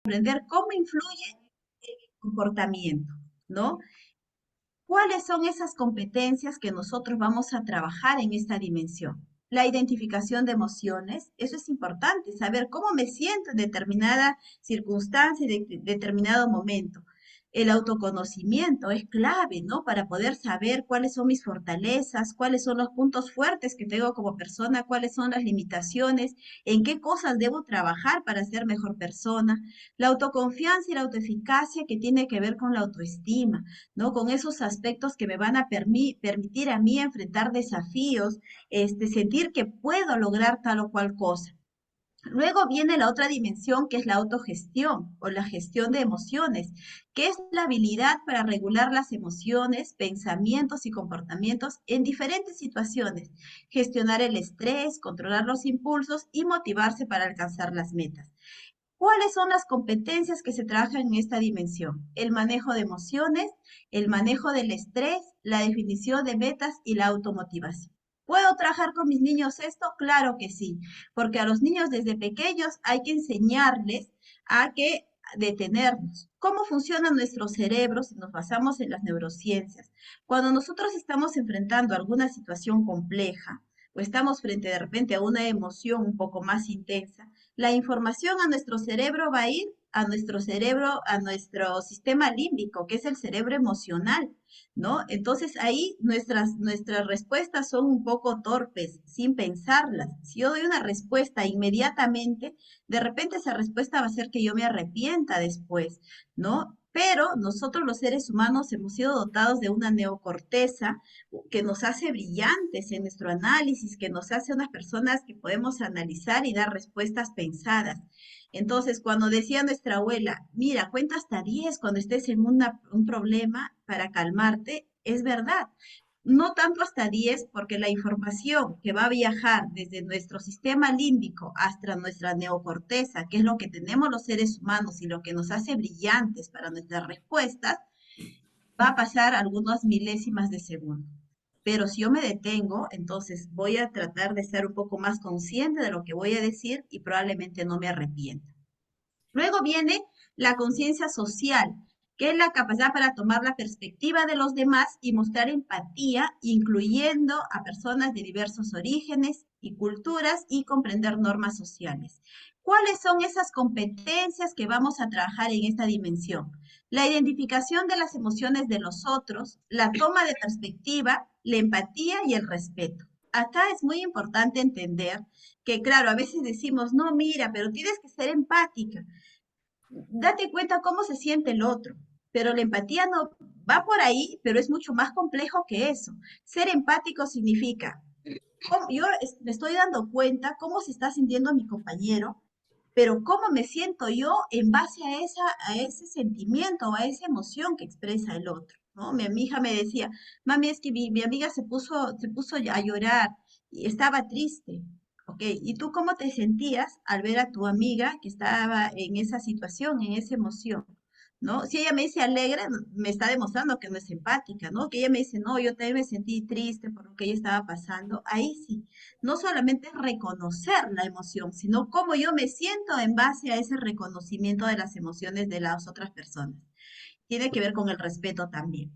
comprender cómo influye el comportamiento, ¿no? ¿Cuáles son esas competencias que nosotros vamos a trabajar en esta dimensión? La identificación de emociones, eso es importante, saber cómo me siento en determinada circunstancia, determinado momento. El autoconocimiento es clave, ¿no? Para poder saber cuáles son mis fortalezas, cuáles son los puntos fuertes que tengo como persona, cuáles son las limitaciones, en qué cosas debo trabajar para ser mejor persona. La autoconfianza y la autoeficacia que tiene que ver con la autoestima, ¿no? Con esos aspectos que me van a permitir a mí enfrentar desafíos, sentir que puedo lograr tal o cual cosa. Luego viene la otra dimensión que es la autogestión o la gestión de emociones, que es la habilidad para regular las emociones, pensamientos y comportamientos en diferentes situaciones, gestionar el estrés, controlar los impulsos y motivarse para alcanzar las metas. ¿Cuáles son las competencias que se trabajan en esta dimensión? El manejo de emociones, el manejo del estrés, la definición de metas y la automotivación. ¿Puedo trabajar con mis niños esto? Claro que sí, porque a los niños desde pequeños hay que enseñarles a que detenernos. ¿Cómo funciona nuestro cerebro si nos basamos en las neurociencias? Cuando nosotros estamos enfrentando alguna situación compleja o estamos frente de repente a una emoción un poco más intensa, la información a nuestro cerebro va a ir a nuestro cerebro, a nuestro sistema límbico, que es el cerebro emocional, ¿no? Entonces ahí nuestras respuestas son un poco torpes, sin pensarlas. Si yo doy una respuesta inmediatamente, de repente esa respuesta va a hacer que yo me arrepienta después, ¿no? Pero nosotros los seres humanos hemos sido dotados de una neocorteza que nos hace brillantes en nuestro análisis, que nos hace unas personas que podemos analizar y dar respuestas pensadas. Entonces, cuando decía nuestra abuela, mira, cuenta hasta 10 cuando estés en un problema para calmarte, es verdad. No tanto hasta 10, porque la información que va a viajar desde nuestro sistema límbico hasta nuestra neocorteza, que es lo que tenemos los seres humanos y lo que nos hace brillantes para nuestras respuestas, va a pasar algunas milésimas de segundo. Pero si yo me detengo, entonces voy a tratar de ser un poco más consciente de lo que voy a decir y probablemente no me arrepienta. Luego viene la conciencia social, que es la capacidad para tomar la perspectiva de los demás y mostrar empatía, incluyendo a personas de diversos orígenes y culturas y comprender normas sociales. ¿Cuáles son esas competencias que vamos a trabajar en esta dimensión? La identificación de las emociones de los otros, la toma de perspectiva, la empatía y el respeto. Acá es muy importante entender que, claro, a veces decimos, no, mira, pero tienes que ser empática. Date cuenta cómo se siente el otro. Pero la empatía no va por ahí, pero es mucho más complejo que eso. Ser empático significa, yo me estoy dando cuenta cómo se está sintiendo mi compañero, pero cómo me siento yo en base a ese sentimiento, a esa emoción que expresa el otro, ¿no? Mi hija me decía, mami, es que mi amiga se puso a llorar y estaba triste. Ok, ¿y tú cómo te sentías al ver a tu amiga que estaba en esa situación, en esa emoción? ¿No? Si ella me dice alegre, me está demostrando que no es empática, ¿no? Que ella me dice, no, yo también me sentí triste por lo que ella estaba pasando. Ahí sí, no solamente es reconocer la emoción, sino cómo yo me siento en base a ese reconocimiento de las emociones de las otras personas. Tiene que ver con el respeto también.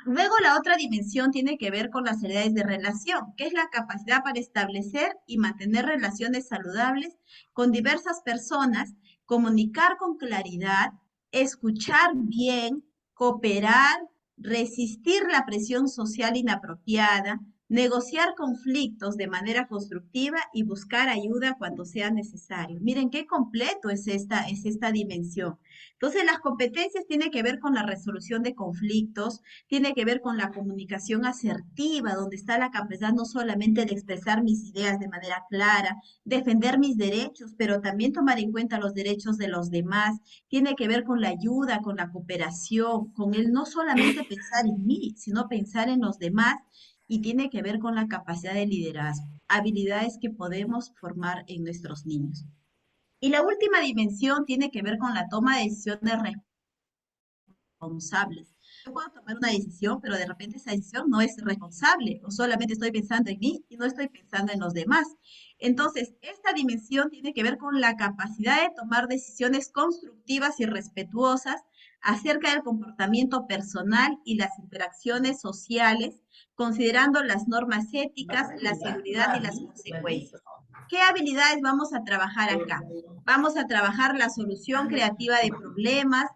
Luego la otra dimensión tiene que ver con las habilidades de relación, que es la capacidad para establecer y mantener relaciones saludables con diversas personas, comunicar con claridad, escuchar bien, cooperar, resistir la presión social inapropiada, negociar conflictos de manera constructiva y buscar ayuda cuando sea necesario. Miren qué completo es esta dimensión. Entonces, las competencias tienen que ver con la resolución de conflictos, tiene que ver con la comunicación asertiva, donde está la capacidad no solamente de expresar mis ideas de manera clara, defender mis derechos, pero también tomar en cuenta los derechos de los demás. Tiene que ver con la ayuda, con la cooperación, con el no solamente pensar en mí, sino pensar en los demás. Y tiene que ver con la capacidad de liderazgo, habilidades que podemos formar en nuestros niños. Y la última dimensión tiene que ver con la toma de decisiones responsables. Yo puedo tomar una decisión, pero de repente esa decisión no es responsable, o solamente estoy pensando en mí y no estoy pensando en los demás. Entonces, esta dimensión tiene que ver con la capacidad de tomar decisiones constructivas y respetuosas acerca del comportamiento personal y las interacciones sociales, considerando las normas éticas, la seguridad y las consecuencias. ¿Qué habilidades vamos a trabajar acá? Vamos a trabajar la solución creativa de problemas,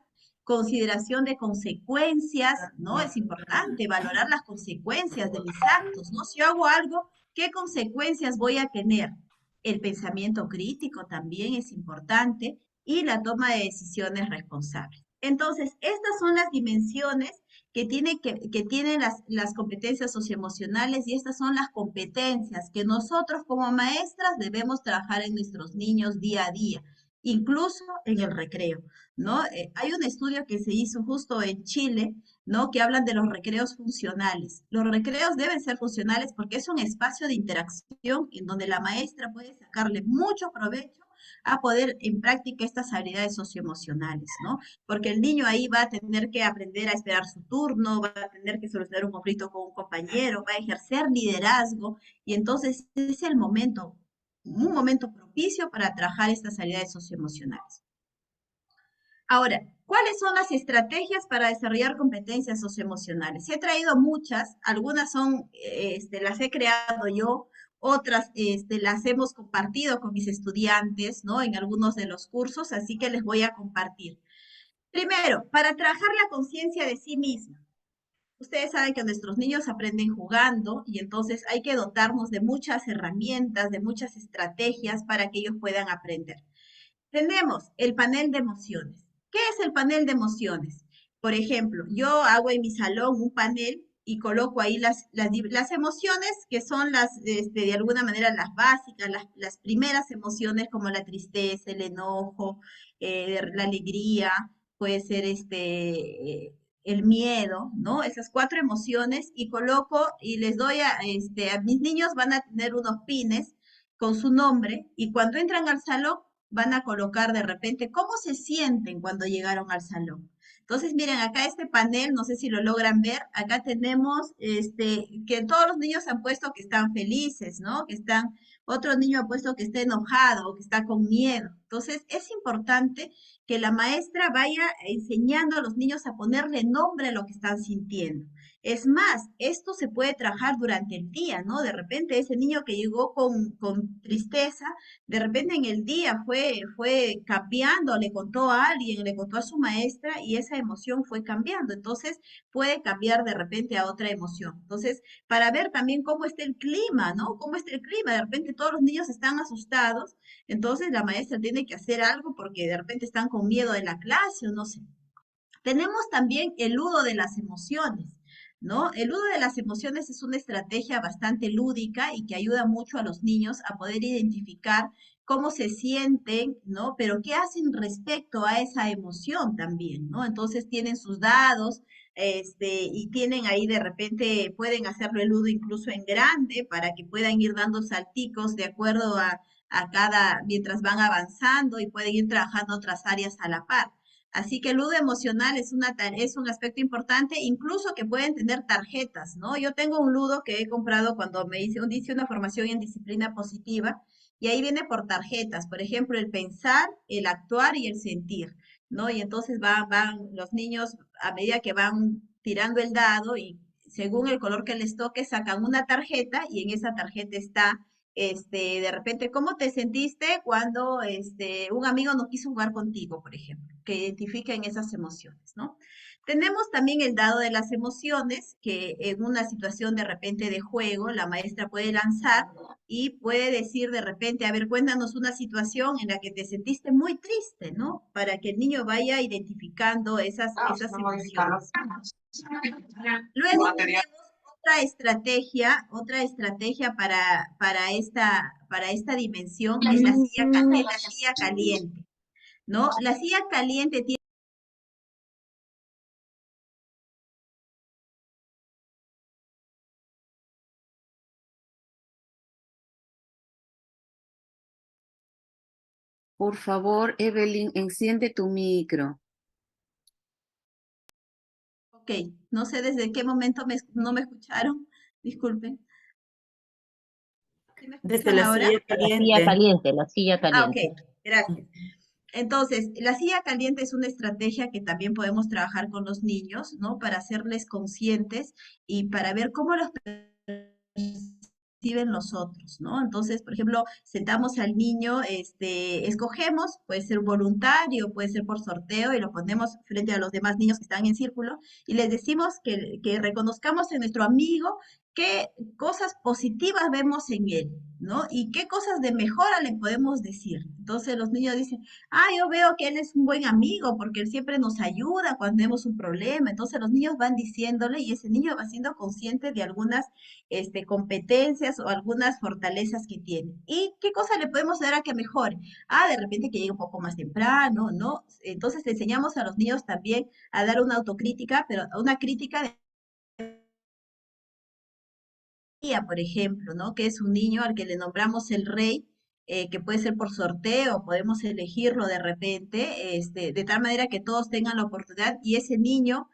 consideración de consecuencias, ¿no? Es importante valorar las consecuencias de mis actos, ¿no? Si yo hago algo, ¿qué consecuencias voy a tener? El pensamiento crítico también es importante y la toma de decisiones responsables. Entonces, estas son las dimensiones que tienen las competencias socioemocionales y estas son las competencias que nosotros como maestras debemos trabajar en nuestros niños día a día, incluso en el recreo, ¿no? Hay un estudio que se hizo justo en Chile, ¿no? Que hablan de los recreos funcionales. Los recreos deben ser funcionales porque es un espacio de interacción en donde la maestra puede sacarle mucho provecho a poder en práctica estas habilidades socioemocionales, ¿no? Porque el niño ahí va a tener que aprender a esperar su turno, va a tener que solucionar un conflicto con un compañero, va a ejercer liderazgo y entonces es el momento, un momento propicio para trabajar estas habilidades socioemocionales. Ahora, ¿cuáles son las estrategias para desarrollar competencias socioemocionales? He traído muchas, algunas son, las he creado yo, otras las hemos compartido con mis estudiantes, ¿no? En algunos de los cursos, así que les voy a compartir. Primero, para trabajar la conciencia de sí misma. Ustedes saben que nuestros niños aprenden jugando y entonces hay que dotarnos de muchas herramientas, de muchas estrategias para que ellos puedan aprender. Tenemos el panel de emociones. ¿Qué es el panel de emociones? Por ejemplo, yo hago en mi salón un panel y coloco ahí las emociones que son de alguna manera las básicas, las primeras emociones como la tristeza, el enojo, la alegría, puede ser el miedo, ¿no? Esas cuatro emociones y coloco y les doy a mis niños van a tener unos pines con su nombre y cuando entran al salón van a colocar de repente cómo se sienten cuando llegaron al salón. Entonces, miren, acá este panel, no sé si lo logran ver, acá tenemos que todos los niños han puesto que están felices, ¿no? Que están, otro niño ha puesto que está enojado o que está con miedo. Entonces, es importante que la maestra vaya enseñando a los niños a ponerle nombre a lo que están sintiendo. Es más, esto se puede trabajar durante el día, ¿no? De repente ese niño que llegó con tristeza, de repente en el día fue cambiando, le contó a alguien, le contó a su maestra y esa emoción fue cambiando. Entonces puede cambiar de repente a otra emoción. Entonces, para ver también cómo está el clima, ¿no? Cómo está el clima. De repente todos los niños están asustados, entonces la maestra tiene que hacer algo porque de repente están con miedo de la clase o no sé. Tenemos también el ludo de las emociones, ¿no? El ludo de las emociones es una estrategia bastante lúdica y que ayuda mucho a los niños a poder identificar cómo se sienten, ¿no? Pero qué hacen respecto a esa emoción también, ¿no? Entonces tienen sus dados, y tienen ahí de repente, pueden hacerlo el ludo incluso en grande para que puedan ir dando salticos de acuerdo a cada, mientras van avanzando y pueden ir trabajando otras áreas a la par. Así que el ludo emocional es un aspecto importante, incluso que pueden tener tarjetas, ¿no? Yo tengo un ludo que he comprado cuando hice una formación en disciplina positiva y ahí viene por tarjetas, por ejemplo, el pensar, el actuar y el sentir, ¿no? Y entonces van los niños a medida que van tirando el dado y según el color que les toque sacan una tarjeta y en esa tarjeta está de repente, ¿cómo te sentiste cuando un amigo no quiso jugar contigo, por ejemplo? Que identifiquen esas emociones, ¿no? Tenemos también el dado de las emociones, que en una situación de repente de juego, la maestra puede lanzar y puede decir de repente, a ver, cuéntanos una situación en la que te sentiste muy triste, ¿no? Para que el niño vaya identificando esas emociones. Luego tenemos otra estrategia para esta dimensión es es la silla caliente, ¿no? La silla caliente tiene. Por favor, Evelyn, enciende tu micro. Ok, no sé desde qué momento no me escucharon. Disculpen. ¿Sí me Desde escuchan la ahora? silla La silla caliente. caliente, la silla Ah, ok, caliente. gracias. Entonces, la silla caliente es una estrategia que también podemos trabajar con los niños, ¿no? Para hacerles conscientes y para ver cómo los perciben los otros, ¿no? Entonces, por ejemplo, sentamos al niño, escogemos, puede ser voluntario, puede ser por sorteo, y lo ponemos frente a los demás niños que están en círculo, y les decimos que reconozcamos en nuestro amigo qué cosas positivas vemos en él, ¿no? Y qué cosas de mejora le podemos decir. Entonces los niños dicen, ah, yo veo que él es un buen amigo porque él siempre nos ayuda cuando tenemos un problema. Entonces los niños van diciéndole y ese niño va siendo consciente de algunas competencias o algunas fortalezas que tiene. ¿Y qué cosa le podemos dar a que mejore? Ah, de repente que llegue un poco más temprano, ¿no? Entonces le enseñamos a los niños también a dar una autocrítica, pero una crítica de por ejemplo, ¿no? Que es un niño al que le nombramos el rey, que puede ser por sorteo, podemos elegirlo de repente, de tal manera que todos tengan la oportunidad y ese niño,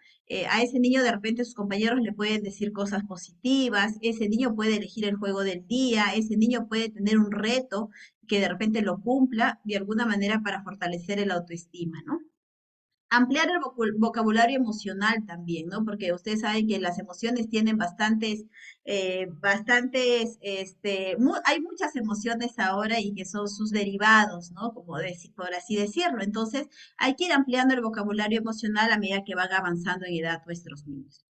a ese niño de repente sus compañeros le pueden decir cosas positivas, ese niño puede elegir el juego del día, ese niño puede tener un reto que de repente lo cumpla de alguna manera para fortalecer el autoestima, ¿no? Ampliar el vocabulario emocional también, ¿no? Porque ustedes saben que las emociones tienen hay muchas emociones ahora y que son sus derivados, ¿no? Por así decirlo. Entonces, hay que ir ampliando el vocabulario emocional a medida que van avanzando en edad nuestros niños.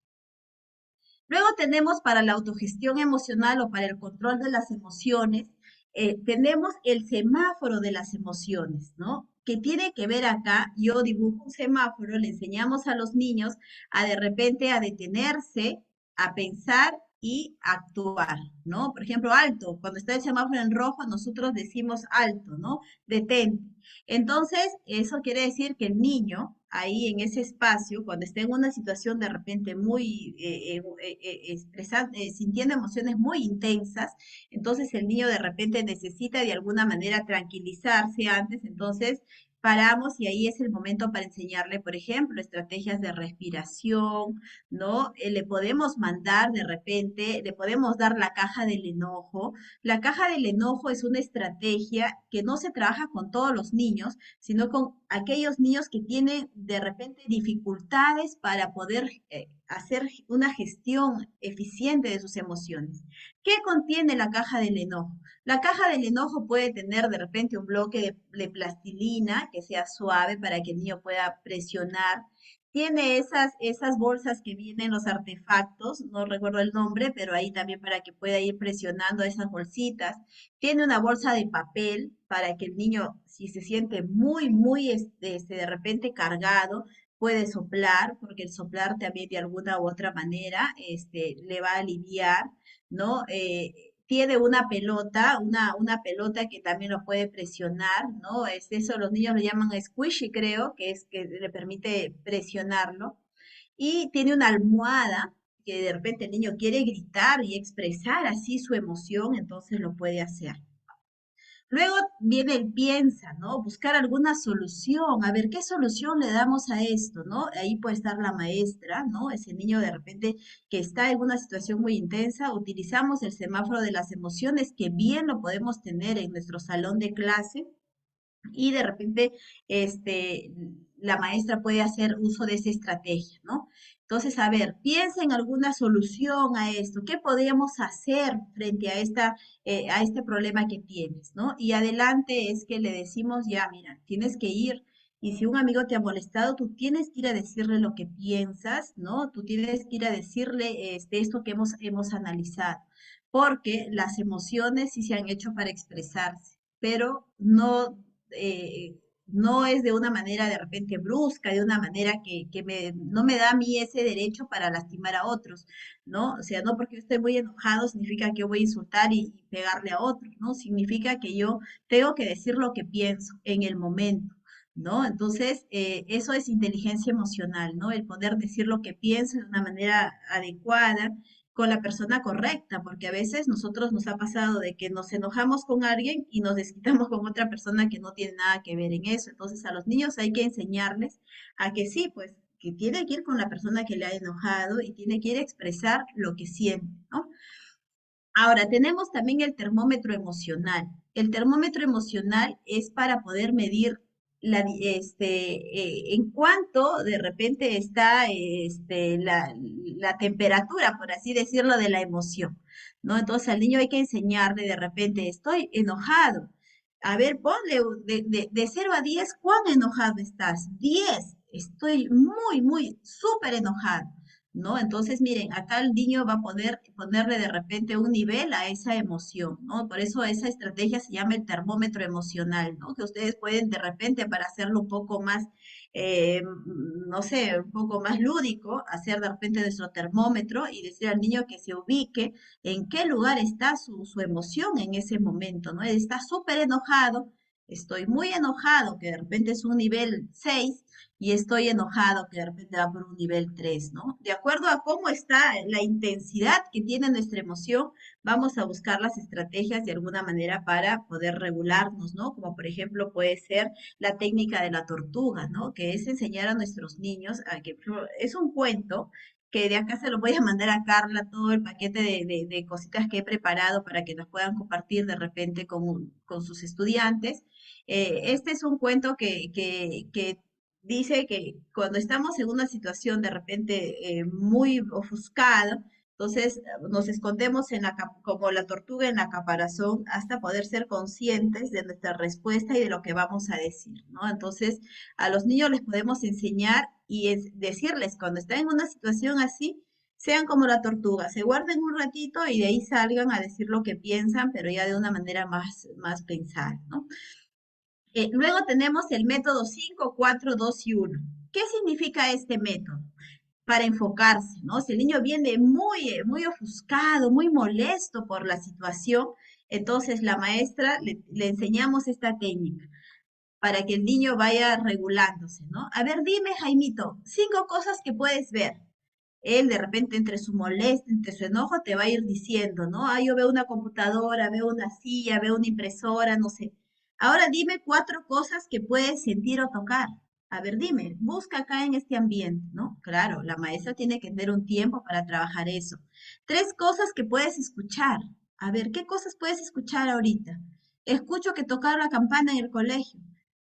Luego tenemos para la autogestión emocional o para el control de las emociones, tenemos el semáforo de las emociones, ¿no? Que tiene que ver acá, yo dibujo un semáforo, le enseñamos a los niños a de repente a detenerse, a pensar y actuar, ¿no? Por ejemplo, alto, cuando está el semáforo en rojo, nosotros decimos alto, ¿no? Detente. Entonces, eso quiere decir que el niño, ahí en ese espacio, cuando esté en una situación de repente muy sintiendo emociones muy intensas, entonces el niño de repente necesita de alguna manera tranquilizarse antes, entonces paramos y ahí es el momento para enseñarle, por ejemplo, estrategias de respiración, ¿no? Le podemos mandar de repente, le podemos dar la caja del enojo. La caja del enojo es una estrategia que no se trabaja con todos los niños, sino con aquellos niños que tienen de repente dificultades para poder hacer una gestión eficiente de sus emociones. ¿Qué contiene la caja del enojo? La caja del enojo puede tener de repente un bloque de plastilina que sea suave para que el niño pueda presionar. Tiene esas bolsas que vienen los artefactos, no recuerdo el nombre, pero ahí también para que pueda ir presionando esas bolsitas. Tiene una bolsa de papel para que el niño, si se siente muy, de repente cargado, puede soplar, porque el soplar también de alguna u otra manera, le va a aliviar, ¿no? Tiene una pelota, una pelota que también lo puede presionar, ¿no? Es eso, los niños lo llaman squishy, creo, que es que le permite presionarlo. Y tiene una almohada que de repente el niño quiere gritar y expresar así su emoción, entonces lo puede hacer. Luego viene el piensa, ¿no? Buscar alguna solución, a ver qué solución le damos a esto, ¿no? Ahí puede estar la maestra, ¿no? Ese niño de repente que está en una situación muy intensa, utilizamos el semáforo de las emociones, que bien lo podemos tener en nuestro salón de clase, y de repente la maestra puede hacer uso de esa estrategia, ¿no? Entonces, a ver, piensa en alguna solución a esto. ¿Qué podríamos hacer frente a este problema que tienes, ¿no? Y adelante es que le decimos, ya, mira, tienes que ir. Y si un amigo te ha molestado, tú tienes que ir a decirle lo que piensas, ¿no? Tú tienes que ir a decirle esto que hemos analizado. Porque las emociones sí se han hecho para expresarse, pero no es de una manera de repente brusca, de una manera no me da a mí ese derecho para lastimar a otros, ¿no? O sea, no porque yo esté muy enojado significa que yo voy a insultar y pegarle a otros, ¿no? Significa que yo tengo que decir lo que pienso en el momento. ¿No? Entonces, eso es inteligencia emocional, ¿no? El poder decir lo que pienso de una manera adecuada, con la persona correcta, porque a veces nosotros nos ha pasado de que nos enojamos con alguien y nos desquitamos con otra persona que no tiene nada que ver en eso. Entonces a los niños hay que enseñarles a que sí, pues que tiene que ir con la persona que le ha enojado y tiene que ir a expresar lo que siente, ¿no? Ahora, tenemos también el termómetro emocional. El termómetro emocional es para poder medir en cuánto de repente está la temperatura, por así decirlo, de la emoción, ¿no? Entonces al niño hay que enseñarle de repente, estoy enojado. A ver, ponle de 0 a 10, ¿cuán enojado estás? 10, estoy muy, súper enojado. ¿No? Entonces, miren, acá el niño va a poder ponerle de repente un nivel a esa emoción, ¿no? Por eso esa estrategia se llama el termómetro emocional, ¿no? Que ustedes pueden de repente para hacerlo un poco más, no sé, un poco más lúdico, hacer de repente nuestro termómetro y decir al niño que se ubique en qué lugar está su emoción en ese momento, ¿no? Está súper enojado, estoy muy enojado, que de repente es un nivel 6 y estoy enojado, que de repente va por un nivel 3, ¿no? De acuerdo a cómo está la intensidad que tiene nuestra emoción, vamos a buscar las estrategias de alguna manera para poder regularnos, ¿no? Como por ejemplo puede ser la técnica de la tortuga, ¿no? Que es enseñar a nuestros niños a que es un cuento que de acá se lo voy a mandar a Carla todo el paquete de cositas que he preparado para que las puedan compartir de repente con sus estudiantes. Este es un cuento que dice que cuando estamos en una situación de repente muy ofuscada, entonces nos escondemos como la tortuga en la caparazón hasta poder ser conscientes de nuestra respuesta y de lo que vamos a decir, ¿no? Entonces, a los niños les podemos enseñar y decirles cuando están en una situación así, sean como la tortuga, se guarden un ratito y de ahí salgan a decir lo que piensan, pero ya de una manera más pensada, ¿no? Luego tenemos el método 5, 4, 2 y 1. ¿Qué significa este método? Para enfocarse, ¿no? Si el niño viene muy ofuscado, muy molesto por la situación, entonces la maestra le enseñamos esta técnica para que el niño vaya regulándose, ¿no? A ver, dime, Jaimito, 5 cosas que puedes ver. Él de repente entre su molestia, entre su enojo, te va a ir diciendo, ¿no? Ah, yo veo una computadora, veo una silla, veo una impresora, no sé. Ahora dime 4 cosas que puedes sentir o tocar. A ver, dime, busca acá en este ambiente, ¿no? Claro, la maestra tiene que tener un tiempo para trabajar eso. 3 cosas que puedes escuchar. A ver, ¿qué cosas puedes escuchar ahorita? Escucho que tocaron la campana en el colegio.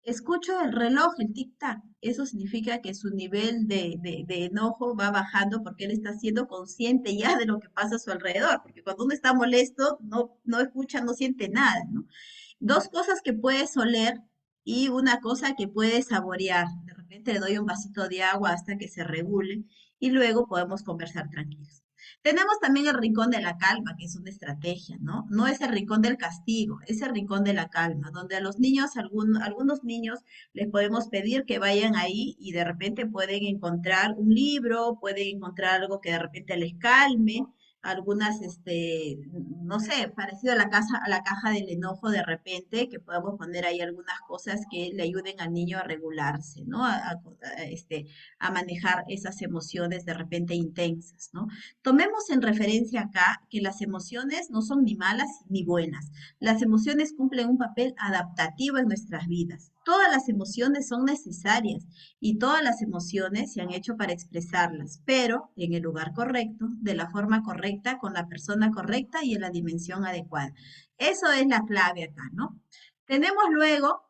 Escucho el reloj, el tic-tac. Eso significa que su nivel de enojo va bajando porque él está siendo consciente ya de lo que pasa a su alrededor. Porque cuando uno está molesto, no escucha, no siente nada, ¿no? 2 cosas que puedes oler y una cosa que puedes saborear. De repente le doy un vasito de agua hasta que se regule y luego podemos conversar tranquilos. Tenemos también el rincón de la calma, que es una estrategia, ¿no? No es el rincón del castigo, es el rincón de la calma, donde a los niños, algunos niños, les podemos pedir que vayan ahí y de repente pueden encontrar un libro, pueden encontrar algo que de repente les calme, algunas, no sé, parecido a la caja del enojo de repente, que podamos poner ahí algunas cosas que le ayuden al niño a regularse, ¿no? A manejar esas emociones de repente intensas, ¿no? Tomemos en referencia acá que las emociones no son ni malas ni buenas. Las emociones cumplen un papel adaptativo en nuestras vidas. Todas las emociones son necesarias y todas las emociones se han hecho para expresarlas, pero en el lugar correcto, de la forma correcta, con la persona correcta y en la dimensión adecuada. Eso es la clave acá, ¿no? Tenemos luego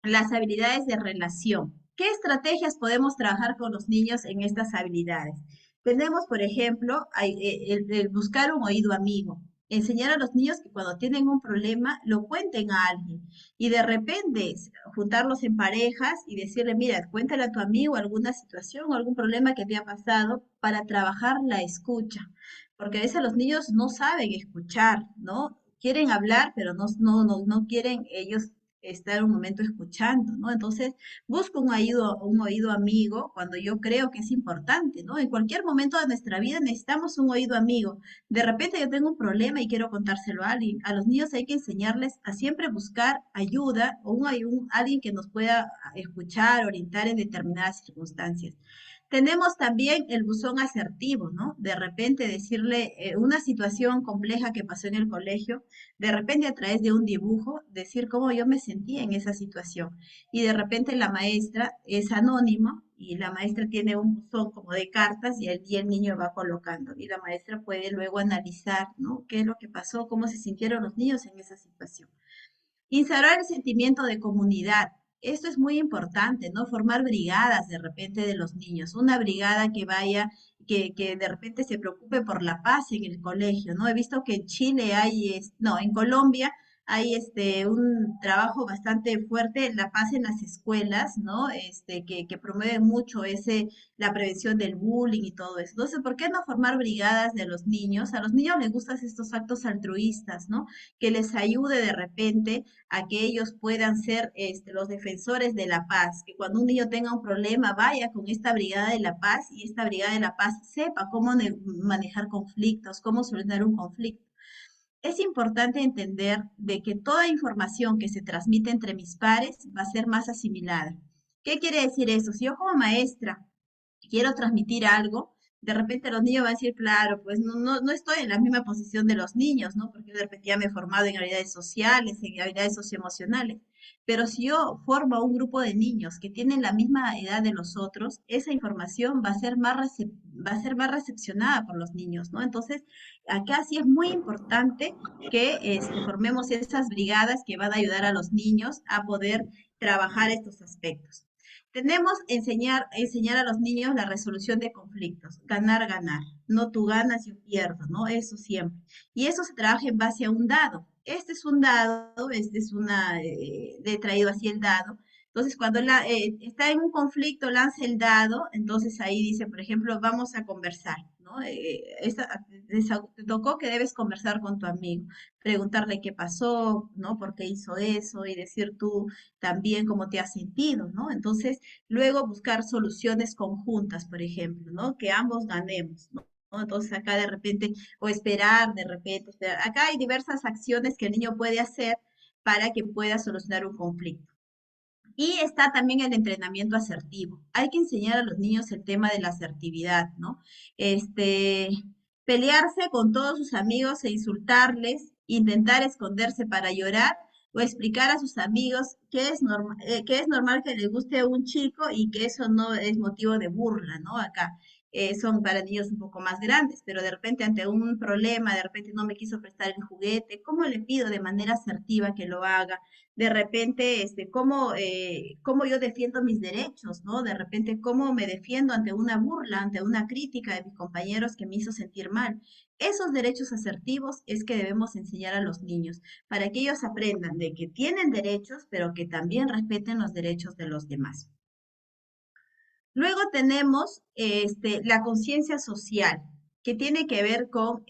las habilidades de relación. ¿Qué estrategias podemos trabajar con los niños en estas habilidades? Tenemos, por ejemplo, el buscar un oído amigo. Enseñar a los niños que cuando tienen un problema lo cuenten a alguien y de repente juntarlos en parejas y decirle, mira, cuéntale a tu amigo alguna situación o algún problema que te ha pasado para trabajar la escucha. Porque a veces los niños no saben escuchar, ¿no? Quieren hablar, pero no quieren ellos estar un momento escuchando, ¿no? Entonces, busco un oído amigo cuando yo creo que es importante, ¿no? En cualquier momento de nuestra vida necesitamos un oído amigo. De repente yo tengo un problema y quiero contárselo a alguien. A los niños hay que enseñarles a siempre buscar ayuda o alguien que nos pueda escuchar, orientar en determinadas circunstancias. Tenemos también el buzón asertivo, ¿no? De repente decirle una situación compleja que pasó en el colegio, de repente a través de un dibujo, decir cómo yo me sentía en esa situación. Y de repente la maestra es anónima y la maestra tiene un buzón como de cartas y el niño va colocando y la maestra puede luego analizar, ¿no? ¿Qué es lo que pasó? ¿Cómo se sintieron los niños en esa situación? Instaurar el sentimiento de comunidad. Esto es muy importante, ¿no? Formar brigadas de repente de los niños. Una brigada que vaya, que de repente se preocupe por la paz en el colegio, ¿no? He visto que en Chile hay, no, en Colombia hay un trabajo bastante fuerte, la paz en las escuelas, ¿no? Que promueve mucho la prevención del bullying y todo eso. Entonces, ¿por qué no formar brigadas de los niños? A los niños les gustan estos actos altruistas, ¿no? Que les ayude de repente a que ellos puedan ser los defensores de la paz, que cuando un niño tenga un problema vaya con esta brigada de la paz y esta brigada de la paz sepa cómo manejar conflictos, cómo solucionar un conflicto. Es importante entender de que toda información que se transmite entre mis pares va a ser más asimilada. ¿Qué quiere decir eso? Si yo como maestra quiero transmitir algo, de repente los niños van a decir, claro, pues no estoy en la misma posición de los niños, ¿no? Porque yo de repente ya me he formado en habilidades sociales, en habilidades socioemocionales. Pero si yo formo un grupo de niños que tienen la misma edad de los otros, esa información va a ser más recepcionada por los niños, ¿no? Entonces, acá sí es muy importante que formemos esas brigadas que van a ayudar a los niños a poder trabajar estos aspectos. Tenemos enseñar a los niños la resolución de conflictos, ganar, ganar, no tú ganas, yo pierdo, ¿no? Eso siempre. Y eso se trabaja en base a un dado. Este es un dado, le he traído así el dado. Entonces, cuando está en un conflicto, lanza el dado, entonces ahí dice, por ejemplo, vamos a conversar, ¿no? Te tocó que debes conversar con tu amigo, preguntarle qué pasó, ¿no? ¿Por qué hizo eso? Y decir tú también cómo te has sentido, ¿no? Entonces, luego buscar soluciones conjuntas, por ejemplo, ¿no? Que ambos ganemos, ¿no? Entonces acá de repente, o esperar, de repente, esperar. Acá hay diversas acciones que el niño puede hacer para que pueda solucionar un conflicto. Y está también el entrenamiento asertivo. Hay que enseñar a los niños el tema de la asertividad, ¿no? Este, pelearse con todos sus amigos e insultarles, intentar esconderse para llorar o explicar a sus amigos que es normal que les guste a un chico y que eso no es motivo de burla, ¿no? Acá son para niños un poco más grandes, pero de repente ante un problema, de repente no me quiso prestar el juguete, ¿cómo le pido de manera asertiva que lo haga? De repente, cómo yo defiendo mis derechos, ¿no? De repente, cómo me defiendo ante una burla, ante una crítica de mis compañeros que me hizo sentir mal. Esos derechos asertivos es que debemos enseñar a los niños para que ellos aprendan de que tienen derechos, pero que también respeten los derechos de los demás. Luego tenemos la conciencia social, que tiene que ver con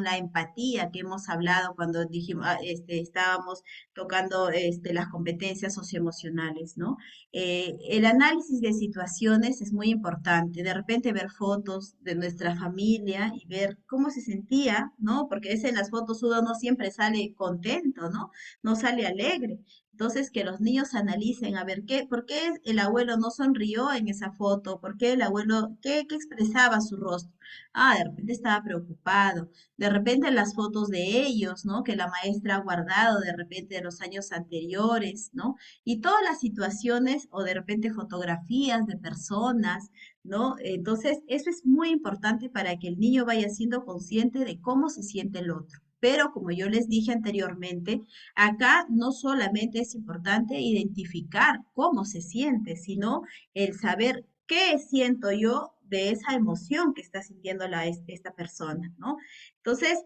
la empatía que hemos hablado cuando dijimos, estábamos tocando las competencias socioemocionales, ¿no? El análisis de situaciones es muy importante. De repente ver fotos de nuestra familia y ver cómo se sentía, ¿no? Porque es en las fotos uno no siempre sale contento, ¿no? No sale alegre. Entonces, que los niños analicen a ver por qué el abuelo no sonrió en esa foto, por qué el abuelo, qué expresaba su rostro. Ah, de repente estaba preocupado, de repente las fotos de ellos, ¿no? Que la maestra ha guardado de repente de los años anteriores, ¿no? Y todas las situaciones o de repente fotografías de personas, ¿no? Entonces, eso es muy importante para que el niño vaya siendo consciente de cómo se siente el otro. Pero como yo les dije anteriormente, acá no solamente es importante identificar cómo se siente, sino el saber qué siento yo de esa emoción que está sintiendo esta persona, ¿no? Entonces,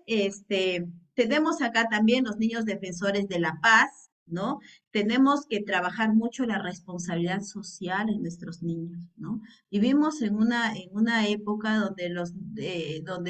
tenemos acá también los niños defensores de la paz, ¿no? Tenemos que trabajar mucho la responsabilidad social en nuestros niños, ¿no? Vivimos en una época donde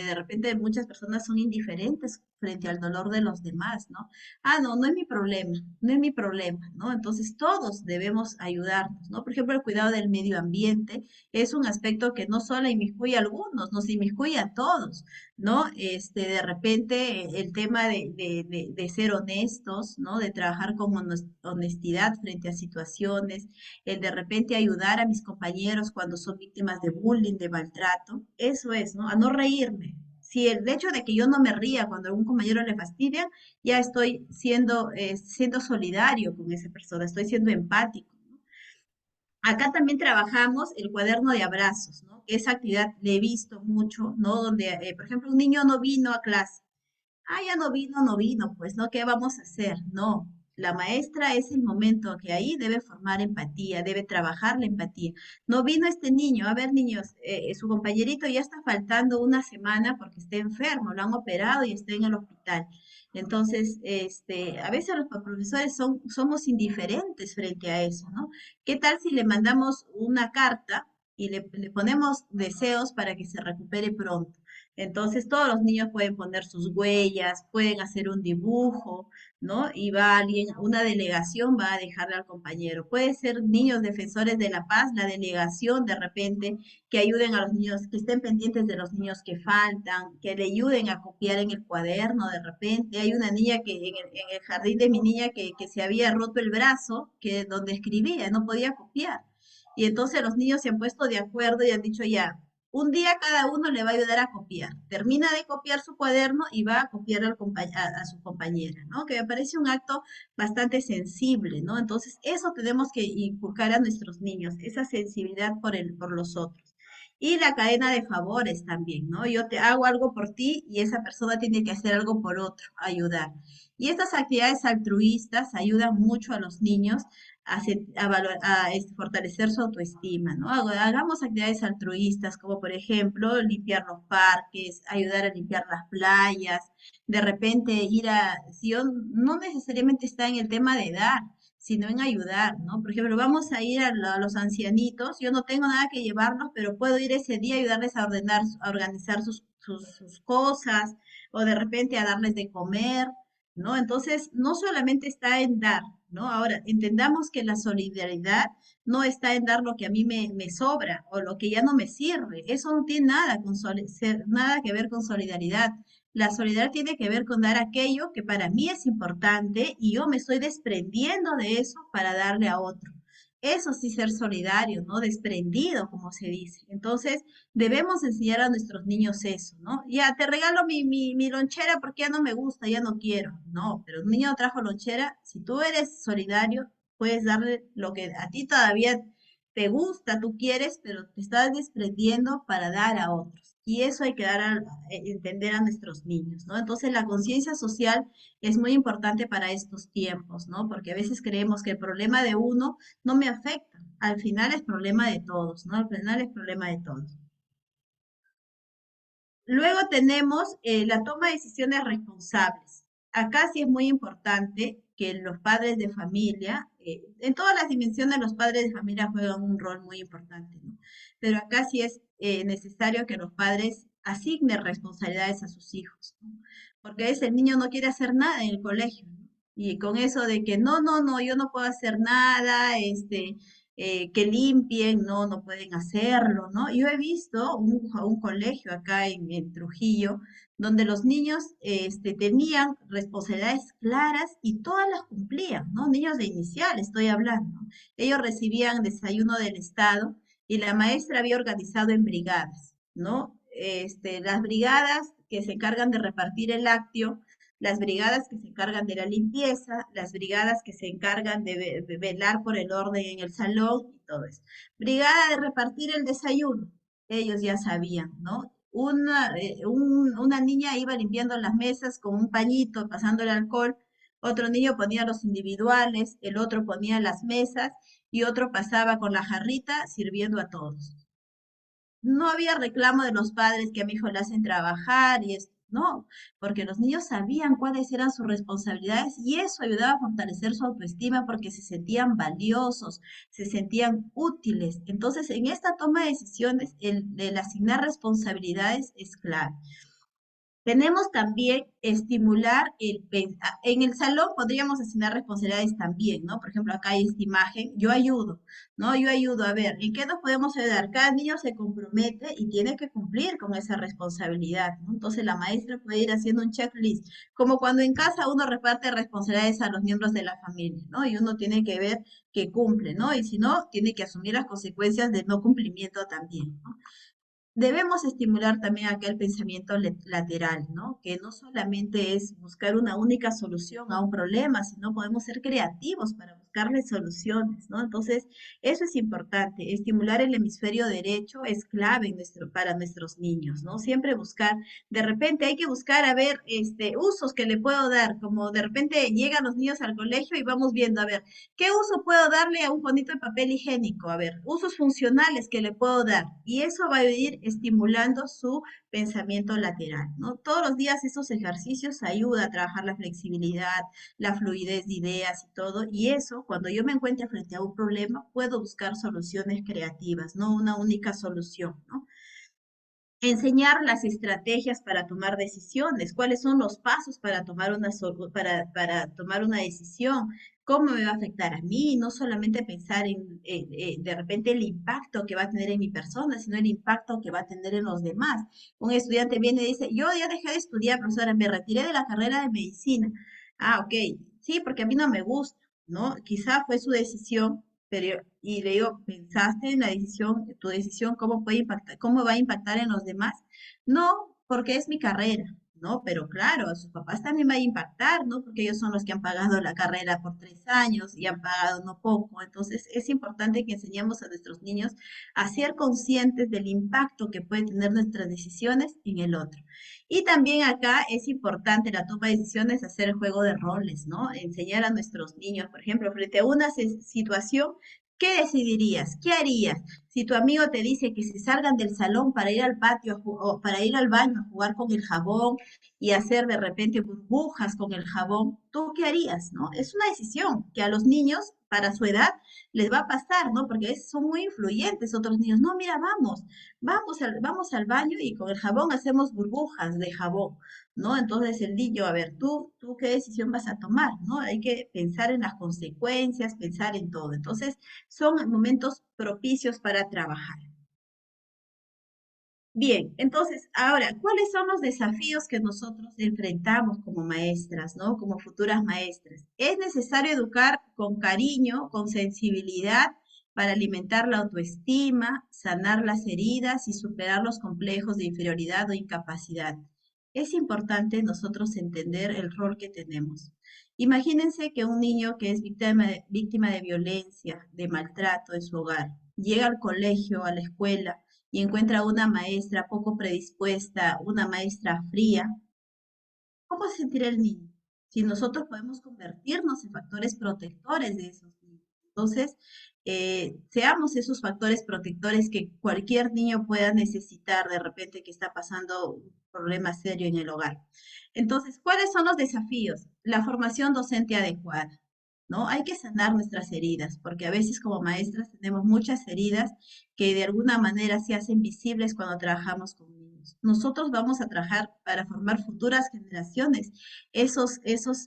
de repente muchas personas son indiferentes frente al dolor de los demás, ¿no? Ah, no, no es mi problema, no es mi problema, ¿no? Entonces todos debemos ayudarnos, ¿no? Por ejemplo, el cuidado del medio ambiente es un aspecto que no solo inmiscuye a algunos, nos inmiscuye a todos, ¿no? De repente el tema de ser honestos, ¿no? De trabajar con honestidad frente a situaciones, el de repente ayudar a mis compañeros cuando son víctimas de bullying, de maltrato, eso es, ¿no? A no reírme. Si el hecho de que yo no me ría cuando a algún compañero le fastidia, ya estoy siendo solidario con esa persona, estoy siendo empático, ¿no? Acá también trabajamos el cuaderno de abrazos, ¿no? Esa actividad la he visto mucho, ¿no? Donde, por ejemplo, un niño no vino a clase. Ah, ya no vino, no vino, pues, ¿no? ¿Qué vamos a hacer? No, la maestra es el momento que ahí debe formar empatía, debe trabajar la empatía. No vino este niño, a ver, niños, su compañerito ya está faltando una semana porque está enfermo, lo han operado y está en el hospital. Entonces, a veces los profesores somos indiferentes frente a eso, ¿no? ¿Qué tal si le mandamos una carta y le ponemos deseos para que se recupere pronto? Entonces todos los niños pueden poner sus huellas, pueden hacer un dibujo, ¿no? Y va alguien, una delegación va a dejarle al compañero. Puede ser niños defensores de la paz, la delegación de repente, que ayuden a los niños, que estén pendientes de los niños que faltan, que le ayuden a copiar en el cuaderno de repente. Hay una niña que en el jardín de mi niña que se había roto el brazo, que donde escribía, no podía copiar. Y entonces los niños se han puesto de acuerdo y han dicho ya, un día cada uno le va a ayudar a copiar. Termina de copiar su cuaderno y va a copiar a su compañera, ¿no? Que me parece un acto bastante sensible, ¿no? Entonces, eso tenemos que inculcar a nuestros niños, esa sensibilidad por los otros. Y la cadena de favores también, ¿no? Yo te hago algo por ti y esa persona tiene que hacer algo por otro, ayudar. Y estas actividades altruistas ayudan mucho a los niños fortalecer su autoestima, ¿no? Hagamos actividades altruistas, como por ejemplo limpiar los parques, ayudar a limpiar las playas, de repente si yo no necesariamente está en el tema de dar, sino en ayudar, ¿no? Por ejemplo, vamos a ir a los ancianitos, yo no tengo nada que llevarlos, pero puedo ir ese día a ayudarles a ordenar, a organizar sus cosas, o de repente a darles de comer, ¿no? Entonces, no solamente está en dar, ¿no? Ahora, entendamos que la solidaridad no está en dar lo que a mí me sobra o lo que ya no me sirve. Eso no tiene nada que ver con solidaridad. La solidaridad tiene que ver con dar aquello que para mí es importante y yo me estoy desprendiendo de eso para darle a otro. Eso sí ser solidario, ¿no? Desprendido, como se dice. Entonces, debemos enseñar a nuestros niños eso, ¿no? Ya te regalo mi lonchera porque ya no me gusta, ya no quiero. No, pero un niño trajo lonchera, si tú eres solidario, puedes darle lo que a ti todavía te gusta, tú quieres, pero te estás desprendiendo para dar a otros. Y eso hay que entender a nuestros niños, ¿no? Entonces la conciencia social es muy importante para estos tiempos, ¿no? Porque a veces creemos que el problema de uno no me afecta. Al final es problema de todos, ¿no? Al final es problema de todos. Luego tenemos la toma de decisiones responsables. Acá sí es muy importante que los padres de familia, en todas las dimensiones los padres de familia juegan un rol muy importante, ¿no? Pero acá sí es necesario que los padres asignen responsabilidades a sus hijos, ¿no? Porque a veces el niño no quiere hacer nada en el colegio, ¿no? Y con eso de que no, no, no, yo no puedo hacer nada, que limpien, no, no pueden hacerlo, ¿no? Yo he visto un colegio acá en Trujillo donde los niños tenían responsabilidades claras y todas las cumplían, ¿no? Niños de inicial, estoy hablando. Ellos recibían desayuno del Estado y la maestra había organizado en brigadas, ¿no? Las brigadas que se encargan de repartir el lácteo, las brigadas que se encargan de la limpieza, las brigadas que se encargan de velar por el orden en el salón y todo eso. Brigada de repartir el desayuno, ellos ya sabían, ¿no? Una niña iba limpiando las mesas con un pañito, pasando el alcohol, otro niño ponía los individuales, el otro ponía las mesas y otro pasaba con la jarrita sirviendo a todos. No había reclamo de los padres que a mi hijo le hacen trabajar y esto, no, porque los niños sabían cuáles eran sus responsabilidades y eso ayudaba a fortalecer su autoestima porque se sentían valiosos, se sentían útiles. Entonces, en esta toma de decisiones, el asignar responsabilidades es clave. Tenemos también estimular en el salón podríamos asignar responsabilidades también, ¿no? Por ejemplo, acá hay esta imagen, yo ayudo, ¿no? Yo ayudo, a ver, ¿en qué nos podemos ayudar? Cada niño se compromete y tiene que cumplir con esa responsabilidad, ¿no? Entonces la maestra puede ir haciendo un checklist, como cuando en casa uno reparte responsabilidades a los miembros de la familia, ¿no? Y uno tiene que ver que cumple, ¿no? Y si no, tiene que asumir las consecuencias del no cumplimiento también, ¿no? Debemos estimular también acá el pensamiento lateral, ¿no? Que no solamente es buscar una única solución a un problema, sino podemos ser creativos para buscar buscarle soluciones, ¿no? Entonces, eso es importante. Estimular el hemisferio derecho es clave para nuestros niños, ¿no? Siempre buscar, de repente hay que buscar, a ver, usos que le puedo dar, como de repente llegan los niños al colegio y vamos viendo, a ver, ¿qué uso puedo darle a un bonito de papel higiénico? A ver, usos funcionales que le puedo dar. Y eso va a ir estimulando su pensamiento lateral, ¿no? Todos los días esos ejercicios ayudan a trabajar la flexibilidad, la fluidez de ideas y todo. Y eso, cuando yo me encuentre frente a un problema, puedo buscar soluciones creativas, no una única solución, ¿no? Enseñar las estrategias para tomar decisiones, cuáles son los pasos para tomar para tomar una decisión, cómo me va a afectar a mí, no solamente pensar de repente el impacto que va a tener en mi persona, sino el impacto que va a tener en los demás. Un estudiante viene y dice, yo ya dejé de estudiar, profesora, me retiré de la carrera de medicina. Ah, ok, sí, porque a mí no me gusta, ¿no? Quizá fue su decisión, pero, y le digo, ¿pensaste en la decisión, tu decisión, cómo puede impactar, cómo va a impactar en los demás? No, porque es mi carrera, ¿no? Pero claro, a sus papás también va a impactar, ¿no? Porque ellos son los que han pagado la carrera por 3 años y han pagado no poco. Entonces, es importante que enseñemos a nuestros niños a ser conscientes del impacto que pueden tener nuestras decisiones en el otro. Y también acá es importante la toma de decisiones, hacer el juego de roles, ¿no? Enseñar a nuestros niños, por ejemplo, frente a una situación, ¿qué decidirías? ¿Qué harías? Si tu amigo te dice que se salgan del salón para ir al patio o para ir al baño a jugar con el jabón y hacer de repente burbujas con el jabón, ¿tú qué harías? ¿No? Es una decisión que a los niños, para su edad, les va a pasar, ¿no? Porque son muy influyentes otros niños. No, mira, vamos al baño y con el jabón hacemos burbujas de jabón, ¿no? Entonces el niño, a ver, tú qué decisión vas a tomar, ¿no? Hay que pensar en las consecuencias, pensar en todo. Entonces, son momentos propicios para trabajar. Bien, entonces, ahora, ¿cuáles son los desafíos que nosotros enfrentamos como maestras, ¿no? Como futuras maestras? Es necesario educar con cariño, con sensibilidad, para alimentar la autoestima, sanar las heridas y superar los complejos de inferioridad o incapacidad. Es importante nosotros entender el rol que tenemos. Imagínense que un niño que es víctima de violencia, de maltrato en su hogar, llega al colegio, a la escuela, y encuentra una maestra poco predispuesta, una maestra fría, ¿cómo se sentirá el niño? Si nosotros podemos convertirnos en factores protectores de esos niños. Entonces, seamos esos factores protectores que cualquier niño pueda necesitar de repente que está pasando un problema serio en el hogar. Entonces, ¿cuáles son los desafíos? La formación docente adecuada, ¿no? Hay que sanar nuestras heridas, porque a veces como maestras tenemos muchas heridas que de alguna manera se hacen visibles cuando trabajamos con niños. Nosotros vamos a trabajar para formar futuras generaciones. Esos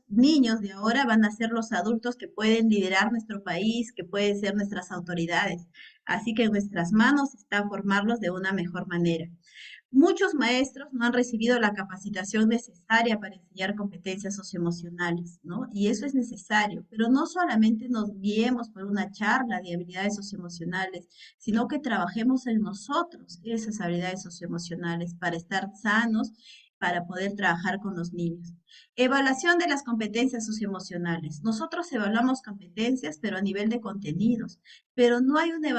niños de ahora van a ser los adultos que pueden liderar nuestro país, que pueden ser nuestras autoridades. Así que en nuestras manos está formarlos de una mejor manera. Muchos maestros no han recibido la capacitación necesaria para enseñar competencias socioemocionales, ¿no? Y eso es necesario, pero no solamente nos guiemos por una charla de habilidades socioemocionales, sino que trabajemos en nosotros esas habilidades socioemocionales para estar sanos, para poder trabajar con los niños. Evaluación de las competencias socioemocionales. Nosotros evaluamos competencias, pero a nivel de contenidos, pero no hay una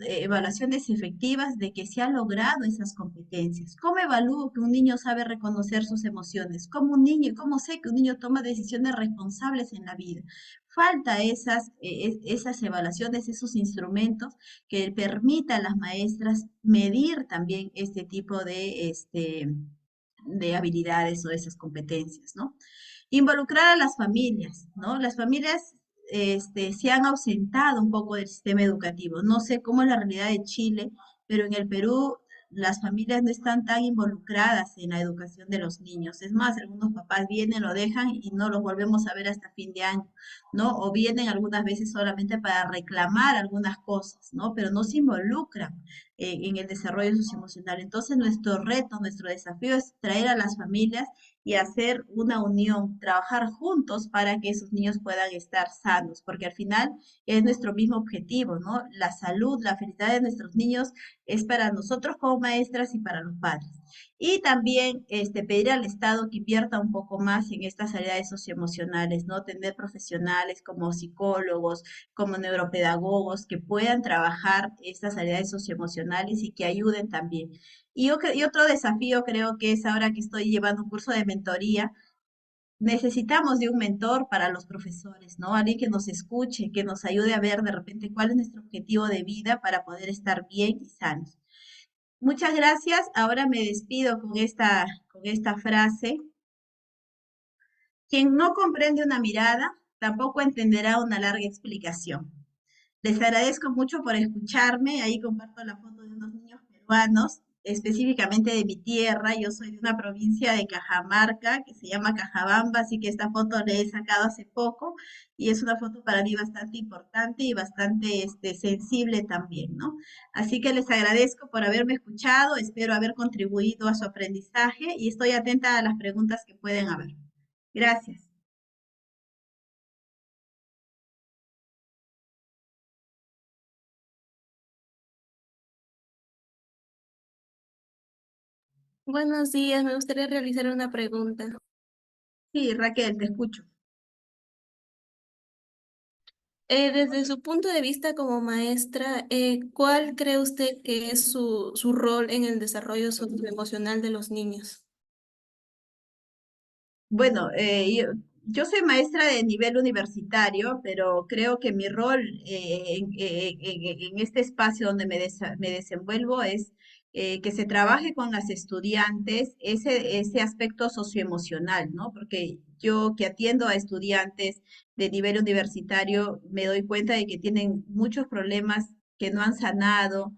evaluaciones efectivas de que se ha logrado esas competencias. ¿Cómo evalúo que un niño sabe reconocer sus emociones? ¿Cómo sé que un niño toma decisiones responsables en la vida? Falta esas evaluaciones, esos instrumentos que permitan a las maestras medir también este tipo de habilidades o esas competencias, ¿no? Involucrar a las familias, ¿no? Las familias se han ausentado un poco del sistema educativo. No sé cómo es la realidad de Chile, pero en el Perú las familias no están tan involucradas en la educación de los niños. Es más, algunos papás vienen, lo dejan y no los volvemos a ver hasta fin de año, ¿no? O vienen algunas veces solamente para reclamar algunas cosas, ¿no? Pero no se involucran en el desarrollo socioemocional. Entonces, nuestro reto, nuestro desafío es traer a las familias y hacer una unión, trabajar juntos para que esos niños puedan estar sanos, porque al final es nuestro mismo objetivo, ¿no? La salud, la felicidad de nuestros niños es para nosotros como maestras y para los padres. Y también pedir al Estado que invierta un poco más en estas habilidades socioemocionales, ¿no? Tener profesionales como psicólogos, como neuropedagogos que puedan trabajar estas habilidades socioemocionales y que ayuden también. Y otro desafío creo que es ahora que estoy llevando un curso de mentoría, necesitamos de un mentor para los profesores, ¿no? Alguien que nos escuche, que nos ayude a ver de repente cuál es nuestro objetivo de vida para poder estar bien y sanos. Muchas gracias. Ahora me despido con esta frase. Quien no comprende una mirada, tampoco entenderá una larga explicación. Les agradezco mucho por escucharme. Ahí comparto la foto de unos niños peruanos, específicamente de mi tierra. Yo soy de una provincia de Cajamarca que se llama Cajabamba, así que esta foto la he sacado hace poco y es una foto para mí bastante importante y bastante sensible también, ¿no? Así que les agradezco por haberme escuchado, espero haber contribuido a su aprendizaje y estoy atenta a las preguntas que pueden haber. Gracias. Buenos días, me gustaría realizar una pregunta. Sí, Raquel, te escucho. Desde su punto de vista como maestra, ¿cuál cree usted que es su rol en el desarrollo socioemocional de los niños? Bueno, yo soy maestra de nivel universitario, pero creo que mi rol en este espacio donde me desenvuelvo es que se trabaje con las estudiantes ese aspecto socioemocional, ¿no? Porque yo que atiendo a estudiantes de nivel universitario me doy cuenta de que tienen muchos problemas que no han sanado,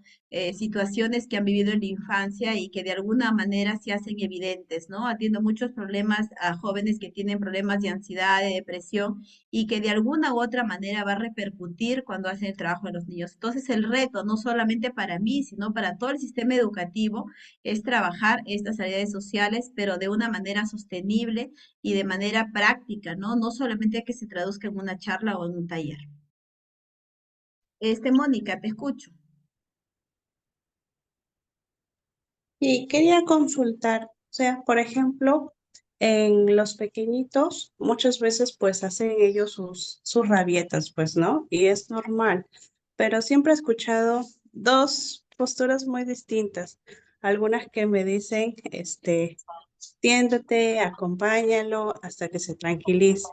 situaciones que han vivido en la infancia y que de alguna manera se hacen evidentes, ¿no? Atiendo muchos problemas a jóvenes que tienen problemas de ansiedad, de depresión y que de alguna u otra manera va a repercutir cuando hacen el trabajo de los niños. Entonces el reto, no solamente para mí, sino para todo el sistema educativo, es trabajar estas habilidades sociales, pero de una manera sostenible y de manera práctica, ¿no? No solamente que se traduzca en una charla o en un taller. Mónica, te escucho. Y quería consultar, o sea, por ejemplo, en los pequeñitos muchas veces pues hacen ellos sus rabietas, pues, ¿no? Y es normal, pero siempre he escuchado dos posturas muy distintas. Algunas que me dicen, tiéntate, acompáñalo hasta que se tranquilice.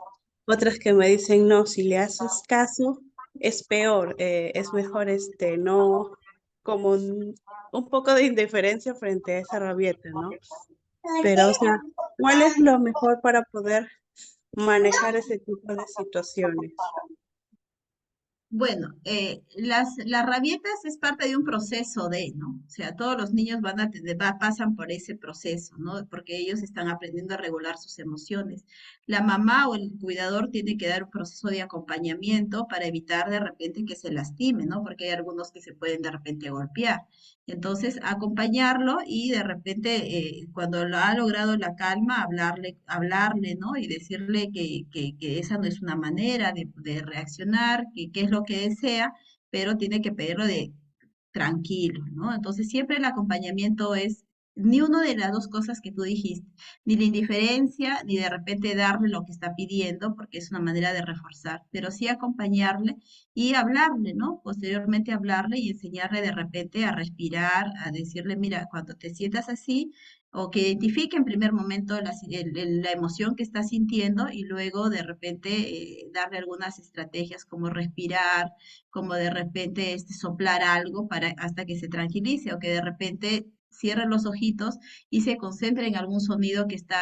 Otras que me dicen, no, si le haces caso, es peor, es mejor, no, como un poco de indiferencia frente a esa rabieta, ¿no? Pero, o sea, ¿cuál es lo mejor para poder manejar ese tipo de situaciones? Bueno, las rabietas es parte de un proceso de, ¿no? O sea, todos los niños van a tener, pasan por ese proceso, ¿no? Porque ellos están aprendiendo a regular sus emociones. La mamá o el cuidador tiene que dar un proceso de acompañamiento para evitar de repente que se lastime, ¿no? Porque hay algunos que se pueden de repente golpear. Entonces, acompañarlo y de repente, cuando lo ha logrado la calma, hablarle, ¿no? Y decirle que esa no es una manera de reaccionar, que qué es lo que desea, pero tiene que pedirlo de tranquilo, ¿no? Entonces, siempre el acompañamiento es ni una de las dos cosas que tú dijiste, ni la indiferencia, ni de repente darle lo que está pidiendo, porque es una manera de reforzar, pero sí acompañarle y hablarle, ¿no? Posteriormente hablarle y enseñarle de repente a respirar, a decirle, mira, cuando te sientas así, o que identifique en primer momento la emoción que está sintiendo y luego de repente darle algunas estrategias como respirar, como de repente soplar algo para hasta que se tranquilice o que de repente cierre los ojitos y se concentre en algún sonido que está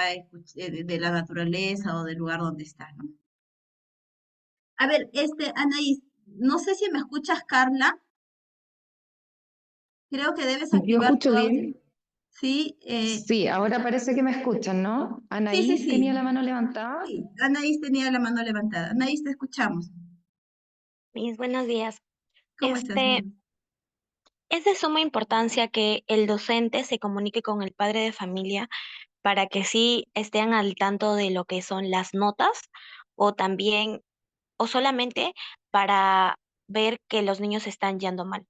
de la naturaleza o del lugar donde está, ¿no? A ver, Anaís, no sé si me escuchas, Carla. Creo que debes Yo activar tu escucho audio. bien. Sí, Sí, ahora parece que me escuchan, ¿no? sí, sí, Anaís tenía la sí, mano levantada. sí. Anaís tenía la mano levantada. Anaís, te escuchamos. Mis buenos días. ¿Cómo estás, Anaís? Es de suma importancia que el docente se comunique con el padre de familia para que sí estén al tanto de lo que son las notas o también, o solamente para ver que los niños están yendo mal.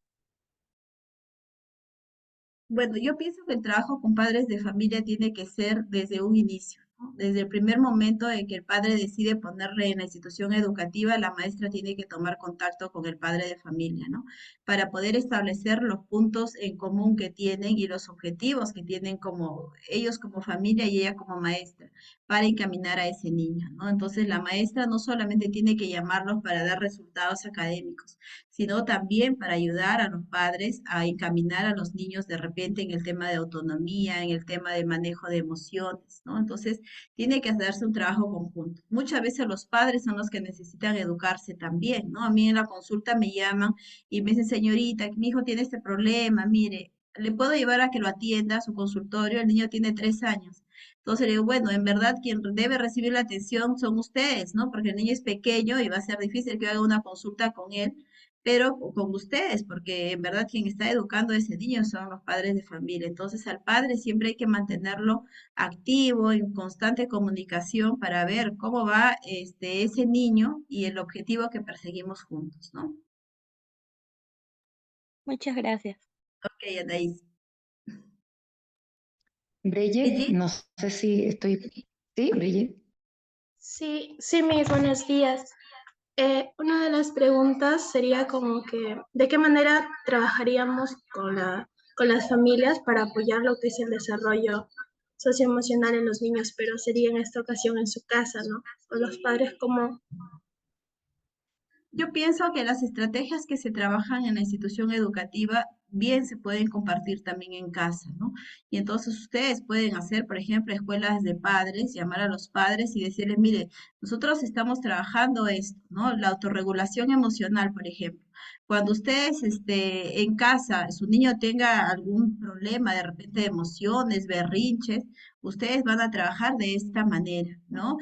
Bueno, yo pienso que el trabajo con padres de familia tiene que ser desde un inicio, ¿no? Desde el primer momento en que el padre decide ponerle en la institución educativa, la maestra tiene que tomar contacto con el padre de familia, ¿no? Para poder establecer los puntos en común que tienen y los objetivos que tienen como ellos como familia y ella como maestra, para encaminar a ese niño, ¿no? Entonces, la maestra no solamente tiene que llamarlos para dar resultados académicos, sino también para ayudar a los padres a encaminar a los niños de repente en el tema de autonomía, en el tema de manejo de emociones, ¿no? Entonces, tiene que hacerse un trabajo conjunto. Muchas veces los padres son los que necesitan educarse también, ¿no? A mí en la consulta me llaman y me dicen, señorita, mi hijo tiene este problema, mire, le puedo llevar a que lo atienda a su consultorio, el niño tiene 3 años. Entonces le digo, bueno, en verdad quien debe recibir la atención son ustedes, ¿no? Porque el niño es pequeño y va a ser difícil que yo haga una consulta con él, pero con ustedes, porque en verdad quien está educando a ese niño son los padres de familia. Entonces al padre siempre hay que mantenerlo activo, en constante comunicación para ver cómo va ese niño y el objetivo que perseguimos juntos, ¿no? Muchas gracias. Ok, Anaís. Breye, Gigi, no sé si estoy... ¿Sí, Breye? Sí, sí, mis buenos días. Una de las preguntas sería como que, ¿de qué manera trabajaríamos con las familias para apoyar lo que es el desarrollo socioemocional en los niños? Pero sería en esta ocasión en su casa, ¿no? Con los padres, ¿cómo? yo pienso que las estrategias que se trabajan en la institución educativa bien se pueden compartir también en casa, ¿no? Y entonces ustedes pueden hacer, por ejemplo, escuelas de padres, llamar a los padres y decirles, mire, nosotros estamos trabajando esto, ¿no? La autorregulación emocional, por ejemplo. Cuando ustedes en casa, su niño tenga algún problema de repente de emociones, berrinches, ustedes van a trabajar de esta manera, ¿no?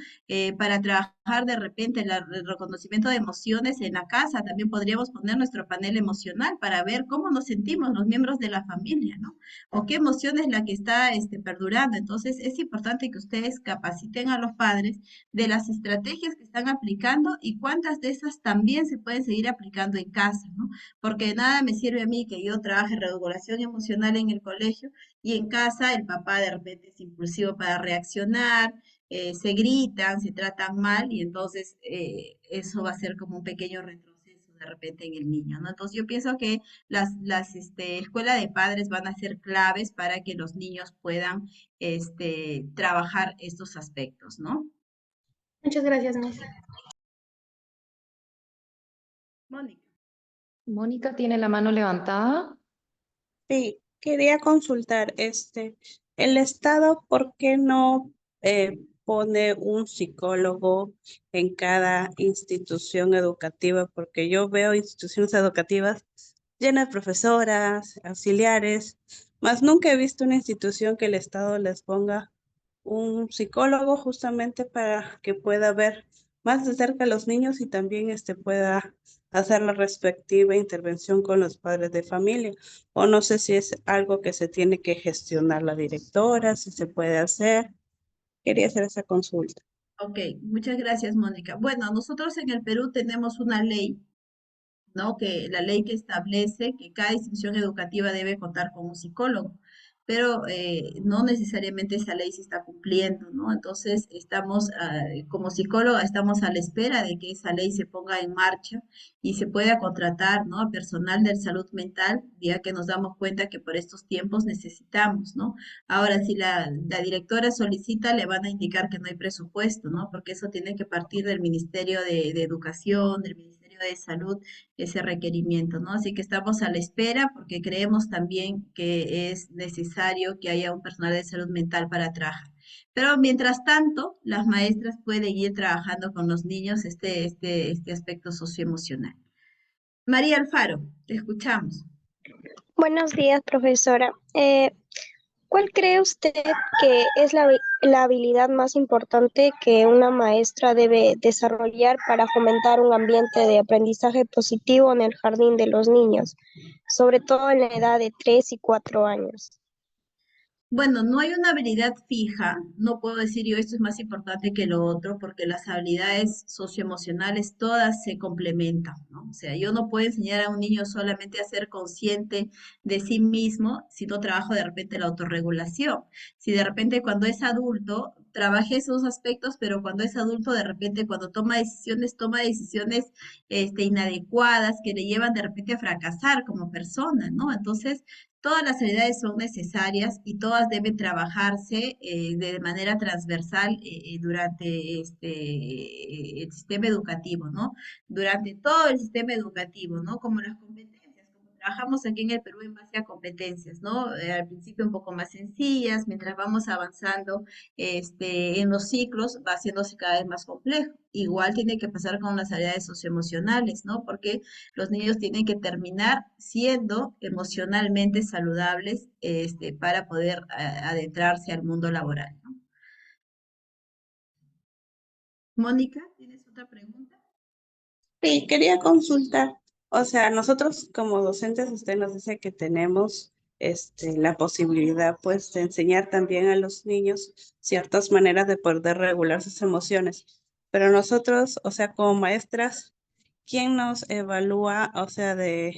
Para trabajar de repente el reconocimiento de emociones en la casa. También podríamos poner nuestro panel emocional para ver cómo nos sentimos los miembros de la familia, ¿no? O qué emoción es la que está perdurando. Entonces, es importante que ustedes capaciten a los padres de las estrategias que están aplicando y cuántas de esas también se pueden seguir aplicando en casa, ¿no? Porque de nada me sirve a mí que yo trabaje regulación emocional en el colegio y en casa el papá de repente es impulsivo para reaccionar, se gritan, se tratan mal y entonces eso va a ser como un pequeño retroceso de repente en el niño, ¿no? Entonces yo pienso que las escuelas de padres van a ser claves para que los niños puedan trabajar estos aspectos, ¿no? Muchas gracias, Miss. Mónica. Mónica tiene la mano levantada. Sí, quería consultar, el Estado, ¿por qué no pone un psicólogo en cada institución educativa? Porque yo veo instituciones educativas llenas de profesoras, auxiliares, mas nunca he visto una institución que el Estado les ponga un psicólogo justamente para que pueda ver más de cerca a los niños y también pueda hacer la respectiva intervención con los padres de familia. O no sé si es algo que se tiene que gestionar la directora, si se puede hacer. Quería hacer esa consulta. Ok, muchas gracias, Mónica. Bueno, nosotros en el Perú tenemos una ley, ¿no? Que la ley que establece que cada institución educativa debe contar con un psicólogo, pero no necesariamente esa ley se está cumpliendo, ¿no? Entonces, como psicóloga, estamos a la espera de que esa ley se ponga en marcha y se pueda contratar, ¿no? A personal de salud mental, ya que nos damos cuenta que por estos tiempos necesitamos, ¿no? Ahora, si la directora solicita, le van a indicar que no hay presupuesto, ¿no? Porque eso tiene que partir del Ministerio de Educación, del Ministerio de Salud, ese requerimiento, ¿no? Así que estamos a la espera porque creemos también que es necesario que haya un personal de salud mental para trabajar. Pero mientras tanto, las maestras pueden ir trabajando con los niños este aspecto socioemocional. María Alfaro, te escuchamos. Buenos días, profesora. ¿Cuál cree usted que es la habilidad más importante que una maestra debe desarrollar para fomentar un ambiente de aprendizaje positivo en el jardín de los niños, sobre todo en la edad de 3 y 4 años? Bueno, no hay una habilidad fija, no puedo decir yo esto es más importante que lo otro, porque las habilidades socioemocionales todas se complementan, ¿no? O sea, yo no puedo enseñar a un niño solamente a ser consciente de sí mismo si no trabajo de repente la autorregulación. Si de repente cuando es adulto, trabajé esos aspectos, pero cuando es adulto, de repente cuando toma decisiones inadecuadas que le llevan de repente a fracasar como persona, ¿no? Entonces, todas las habilidades son necesarias y todas deben trabajarse de manera transversal durante el sistema educativo, ¿no? Durante todo el sistema educativo, ¿no? Como las competencias, como trabajamos aquí en el Perú en base a competencias, ¿no? Al principio un poco más sencillas, mientras vamos avanzando en los ciclos va haciéndose cada vez más complejo. Igual tiene que pasar con las habilidades socioemocionales, ¿no? Porque los niños tienen que terminar siendo emocionalmente saludables para poder adentrarse al mundo laboral, ¿no? Mónica, ¿tienes otra pregunta? Sí, quería consultar. O sea, nosotros como docentes, usted nos dice que tenemos la posibilidad, pues, de enseñar también a los niños ciertas maneras de poder regular sus emociones. Pero nosotros, o sea, como maestras, ¿quién nos evalúa, o sea, de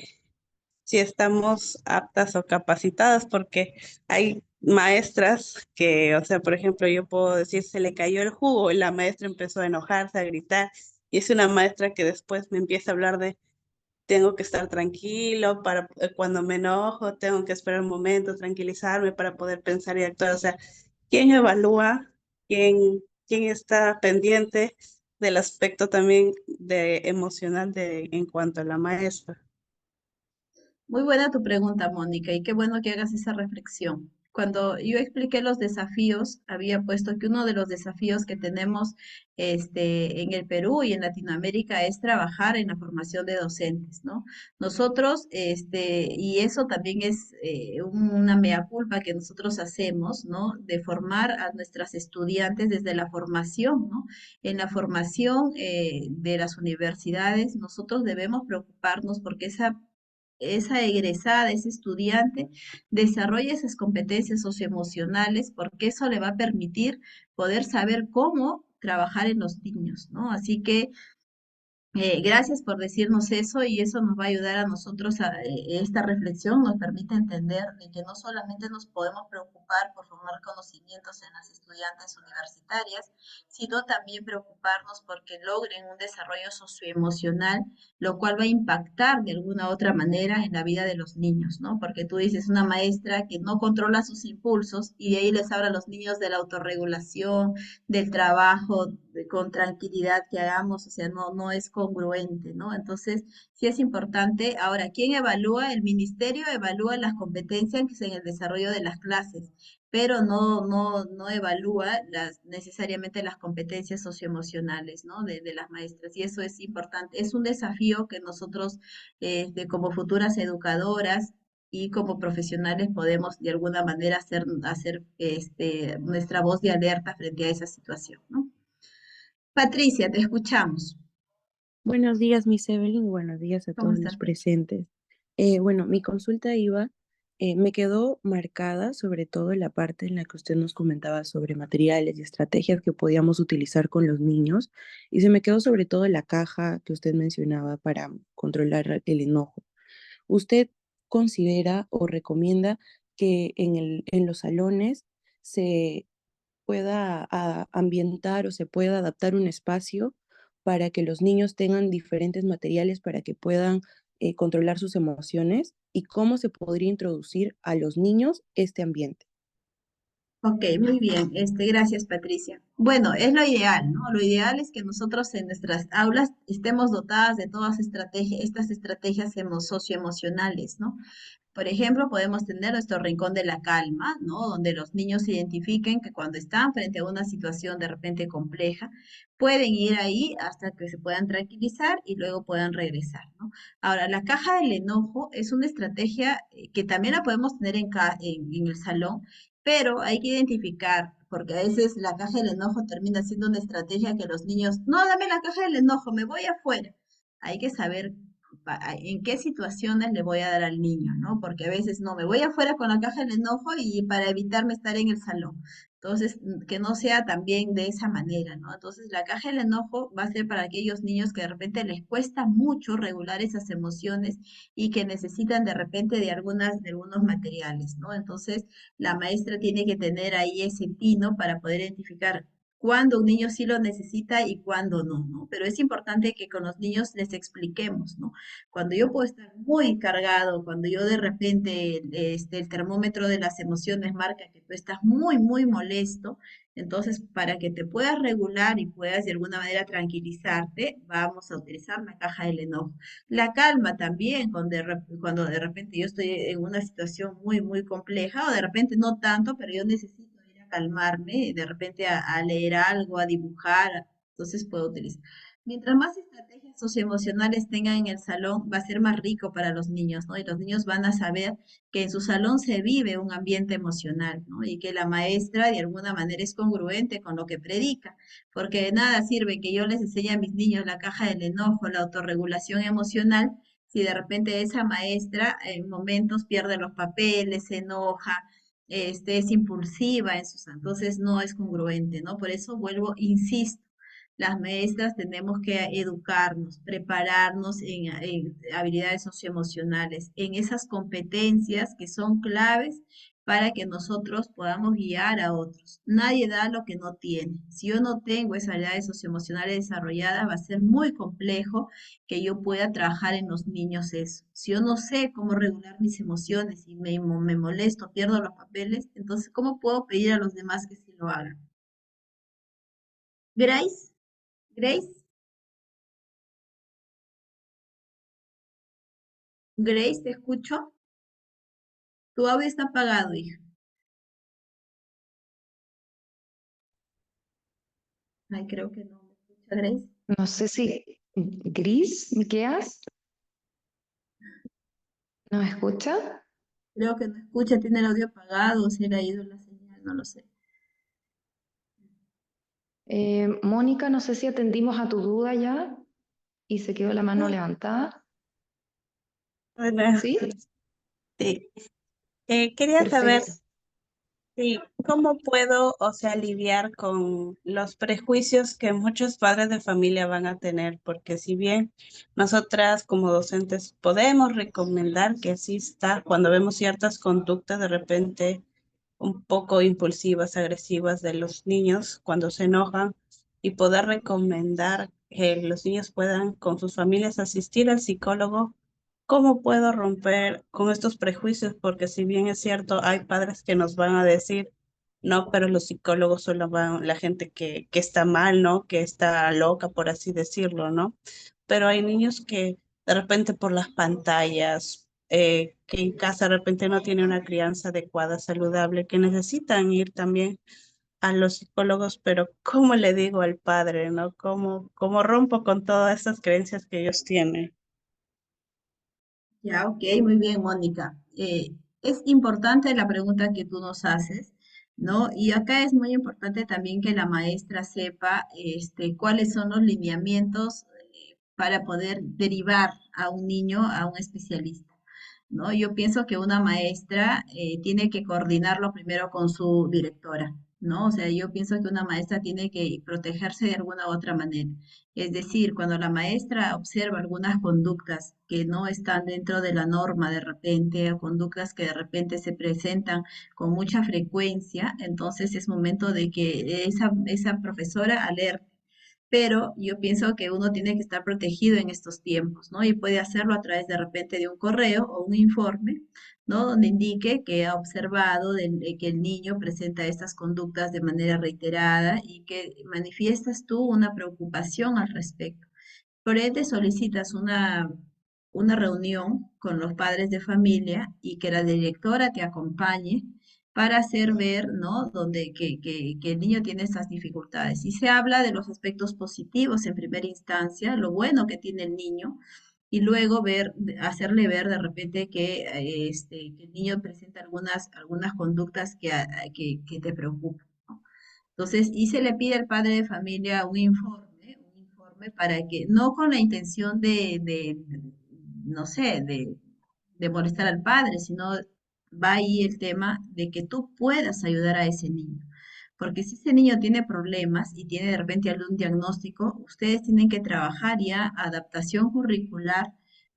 si estamos aptas o capacitadas? Porque hay maestras que, o sea, por ejemplo, yo puedo decir, se le cayó el jugo y la maestra empezó a enojarse, a gritar, y es una maestra que después me empieza a hablar de, tengo que estar tranquilo para cuando me enojo, tengo que esperar un momento, tranquilizarme para poder pensar y actuar. O sea, ¿quién evalúa? ¿Quién está pendiente del aspecto también de emocional en cuanto a la maestra? Muy buena tu pregunta, Mónica, y qué bueno que hagas esa reflexión. Cuando yo expliqué los desafíos, había puesto que uno de los desafíos que tenemos en el Perú y en Latinoamérica es trabajar en la formación de docentes, ¿no? Nosotros, y eso también es una mea culpa que nosotros hacemos, ¿no? De formar a nuestras estudiantes desde la formación, ¿no? En la formación de las universidades, nosotros debemos preocuparnos porque esa egresada, ese estudiante, desarrolla esas competencias socioemocionales porque eso le va a permitir poder saber cómo trabajar en los niños, ¿no? Así que gracias por decirnos eso y eso nos va a ayudar a nosotros esta reflexión nos permite entender de que no solamente nos podemos preocupar por formar conocimientos en las estudiantes universitarias, sino también preocuparnos porque logren un desarrollo socioemocional, lo cual va a impactar de alguna u otra manera en la vida de los niños, ¿no? Porque tú dices una maestra que no controla sus impulsos y de ahí les habla a los niños de la autorregulación, del trabajo con tranquilidad que hagamos, o sea, no es congruente, ¿no? Entonces, sí es importante. Ahora, ¿quién evalúa? El ministerio evalúa las competencias en el desarrollo de las clases, pero no evalúa necesariamente las competencias socioemocionales, ¿no? De las maestras. Y eso es importante. Es un desafío que nosotros, como futuras educadoras, y como profesionales podemos de alguna manera hacer nuestra voz de alerta frente a esa situación, ¿no? Patricia, te escuchamos. Buenos días, Miss Evelyn, buenos días a ¿Cómo todos estás? los presentes. Bueno, mi consulta me quedó marcada sobre todo en la parte en la que usted nos comentaba sobre materiales y estrategias que podíamos utilizar con los niños, y se me quedó sobre todo la caja que usted mencionaba para controlar el enojo. ¿Usted considera o recomienda que en los salones se pueda ambientar o se pueda adaptar un espacio para que los niños tengan diferentes materiales para que puedan controlar sus emociones, y cómo se podría introducir a los niños este ambiente? Ok, muy bien. Gracias, Patricia. Bueno, es lo ideal, ¿no? Lo ideal es que nosotros en nuestras aulas estemos dotadas de todas estas estrategias socioemocionales, ¿no? Por ejemplo, podemos tener nuestro rincón de la calma, ¿no? Donde los niños identifiquen que cuando están frente a una situación de repente compleja, pueden ir ahí hasta que se puedan tranquilizar y luego puedan regresar, ¿no? Ahora, la caja del enojo es una estrategia que también la podemos tener en el salón, pero hay que identificar, porque a veces la caja del enojo termina siendo una estrategia que los niños, no, dame la caja del enojo, me voy afuera. Hay que saber en qué situaciones le voy a dar al niño, ¿no? Porque a veces no, me voy afuera con la caja del enojo y para evitarme estar en el salón. Entonces, que no sea también de esa manera, ¿no? Entonces, la caja del enojo va a ser para aquellos niños que de repente les cuesta mucho regular esas emociones y que necesitan de repente de algunos materiales, ¿no? Entonces, la maestra tiene que tener ahí ese tino para poder identificar cuándo un niño sí lo necesita y cuándo no, ¿no? Pero es importante que con los niños les expliquemos, ¿no? Cuando yo puedo estar muy cargado, cuando yo de repente el termómetro de las emociones marca que tú estás muy, muy molesto, entonces para que te puedas regular y puedas de alguna manera tranquilizarte, vamos a utilizar la caja del enojo. La calma también, cuando de repente yo estoy en una situación muy, muy compleja, o de repente no tanto, pero yo necesito ir a calmarme, de repente a leer algo, a dibujar, entonces puedo utilizar. Mientras más estrategias socioemocionales tengan en el salón, va a ser más rico para los niños, ¿no? Y los niños van a saber que en su salón se vive un ambiente emocional, ¿no? Y que la maestra de alguna manera es congruente con lo que predica, porque de nada sirve que yo les enseñe a mis niños la caja del enojo, la autorregulación emocional, si de repente esa maestra en momentos pierde los papeles, se enoja, es impulsiva en sus, entonces no es congruente, ¿no? Por eso vuelvo, insisto, las maestras tenemos que educarnos, prepararnos en habilidades socioemocionales, en esas competencias que son claves para que nosotros podamos guiar a otros. Nadie da lo que no tiene. Si yo no tengo esas habilidades socioemocionales desarrolladas, va a ser muy complejo que yo pueda trabajar en los niños eso. Si yo no sé cómo regular mis emociones y me molesto, pierdo los papeles, entonces, ¿cómo puedo pedir a los demás que sí lo hagan? Grace, Grace, Grace, te escucho. Tu audio está apagado, hija. Ay, creo que no me escucha, Grace. No sé si Gris, ¿me quedas? ¿No me escucha? Creo que no escucha, tiene el audio apagado, se le ha ido la señal, no lo sé. Mónica, no sé si atendimos a tu duda ya y se quedó la mano levantada. Bueno, ¿Sí? sí. Quería saber Perfecto. sí, ¿cómo puedo, o sea, lidiar con los prejuicios que muchos padres de familia van a tener? Porque si bien nosotras como docentes podemos recomendar que exista cuando vemos ciertas conductas de repente un poco impulsivas, agresivas de los niños cuando se enojan y poder recomendar que los niños puedan con sus familias asistir al psicólogo. ¿Cómo puedo romper con estos prejuicios? Porque si bien es cierto, hay padres que nos van a decir, no, pero los psicólogos solo van la gente que está mal, ¿no? Que está loca, por así decirlo, ¿no? Pero hay niños que de repente por las pantallas, que en casa de repente no tiene una crianza adecuada, saludable, que necesitan ir también a los psicólogos, pero ¿cómo le digo al padre, ¿no? ¿Cómo rompo con todas estas creencias que ellos tienen? Ya, ok, muy bien, Mónica. Es importante la pregunta que tú nos haces, ¿no? Y acá es muy importante también que la maestra sepa, cuáles son los lineamientos, para poder derivar a un niño a un especialista, ¿no? Yo pienso que una maestra tiene que coordinarlo primero con su directora, ¿no? O sea, yo pienso que una maestra tiene que protegerse de alguna u otra manera. Es decir, cuando la maestra observa algunas conductas que no están dentro de la norma de repente, o conductas que de repente se presentan con mucha frecuencia, entonces es momento de que esa profesora alerte. Pero yo pienso que uno tiene que estar protegido en estos tiempos, ¿no? Y puede hacerlo a través de repente de un correo o un informe, ¿no? Donde indique que ha observado que el niño presenta estas conductas de manera reiterada y que manifiestas tú una preocupación al respecto. Por ende, solicitas una reunión con los padres de familia y que la directora te acompañe para hacer ver, ¿no? Que el niño tiene estas dificultades. Y se habla de los aspectos positivos en primera instancia, lo bueno que tiene el niño, y luego hacerle ver de repente que el niño presenta algunas conductas que te preocupan, ¿no? Entonces, y se le pide al padre de familia un informe para que, no con la intención no sé, de molestar al padre, sino va ahí el tema de que tú puedas ayudar a ese niño. Porque si ese niño tiene problemas y tiene de repente algún diagnóstico, ustedes tienen que trabajar ya adaptación curricular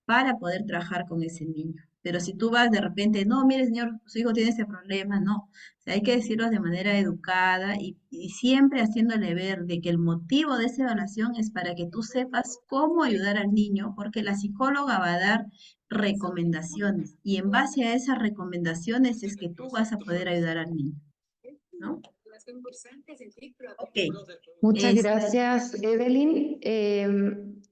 para poder trabajar con ese niño. Pero si tú vas de repente, no, mire señor, su hijo tiene ese problema, no. O sea, hay que decirlo de manera educada y siempre haciéndole ver de que el motivo de esa evaluación es para que tú sepas cómo ayudar al niño, porque la psicóloga va a dar recomendaciones y en base a esas recomendaciones es que tú vas a poder ayudar al niño, ¿no? Ok. Muchas Este, gracias, Evelyn.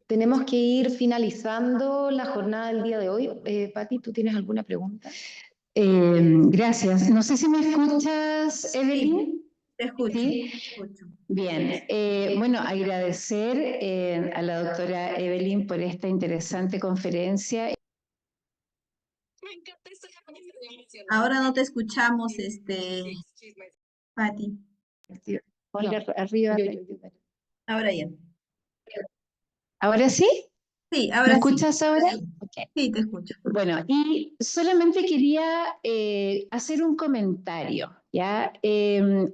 Tenemos que ir finalizando la jornada del día de hoy. Pati, ¿tú tienes alguna pregunta? Gracias. No sé si me escuchas, Evelyn. te escucho, Sí. te escucho. Bien, bueno, agradecer a la doctora Evelyn por esta interesante conferencia. Ahora no te escuchamos, Pati. Ponle arriba. Ahora ya. ¿Ahora sí? Sí, ¿Me ahora sí. escuchas ahora? Ok. Sí, te escucho. Bueno, y solamente quería hacer un comentario, ¿ya?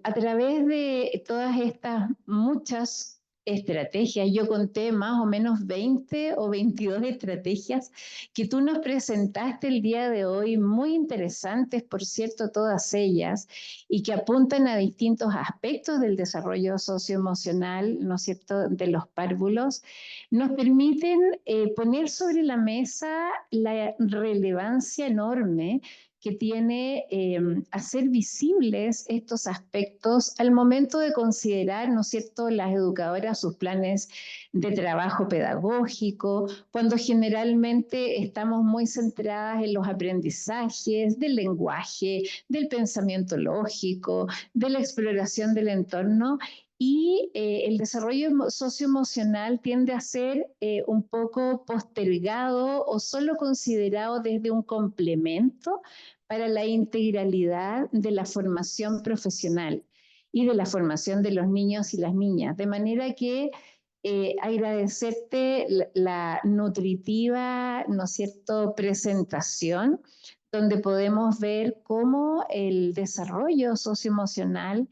A través de todas estas muchas estrategias, yo conté más o menos 20 o 22 estrategias que tú nos presentaste el día de hoy, muy interesantes, por cierto, todas ellas, y que apuntan a distintos aspectos del desarrollo socioemocional, ¿no es cierto?, de los párvulos, nos permiten poner sobre la mesa la relevancia enorme que tiene hacer visibles estos aspectos al momento de considerar, ¿no es cierto?, las educadoras sus planes de trabajo pedagógico, cuando generalmente estamos muy centradas en los aprendizajes del lenguaje, del pensamiento lógico, de la exploración del entorno, y el desarrollo socioemocional tiende a ser un poco postergado o solo considerado desde un complemento para la integralidad de la formación profesional y de la formación de los niños y las niñas. De manera que agradecerte la nutritiva, ¿no es cierto?, presentación, donde podemos ver cómo el desarrollo socioemocional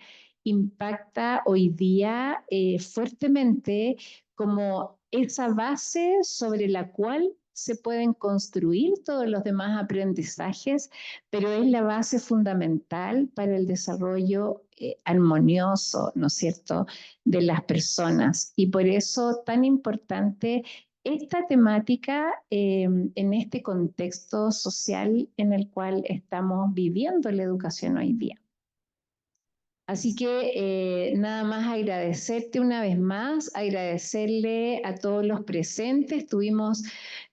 impacta hoy día fuertemente como esa base sobre la cual se pueden construir todos los demás aprendizajes, pero es la base fundamental para el desarrollo armonioso, ¿no es cierto?, de las personas. Y por eso tan importante esta temática en este contexto social en el cual estamos viviendo la educación hoy día. Así que nada más agradecerte una vez más, agradecerle a todos los presentes. Tuvimos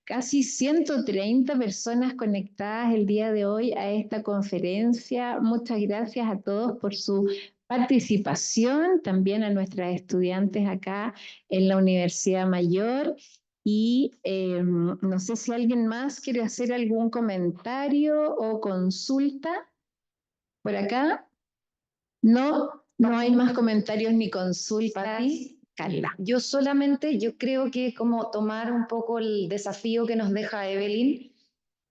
casi 130 personas conectadas el día de hoy a esta conferencia. Muchas gracias a todos por su participación, también a nuestras estudiantes acá en la Universidad Mayor. Y no sé si alguien más quiere hacer algún comentario o consulta por acá. No hay más comentarios ni consultas. Carla. Yo solamente, yo creo que como tomar un poco el desafío que nos deja Evelyn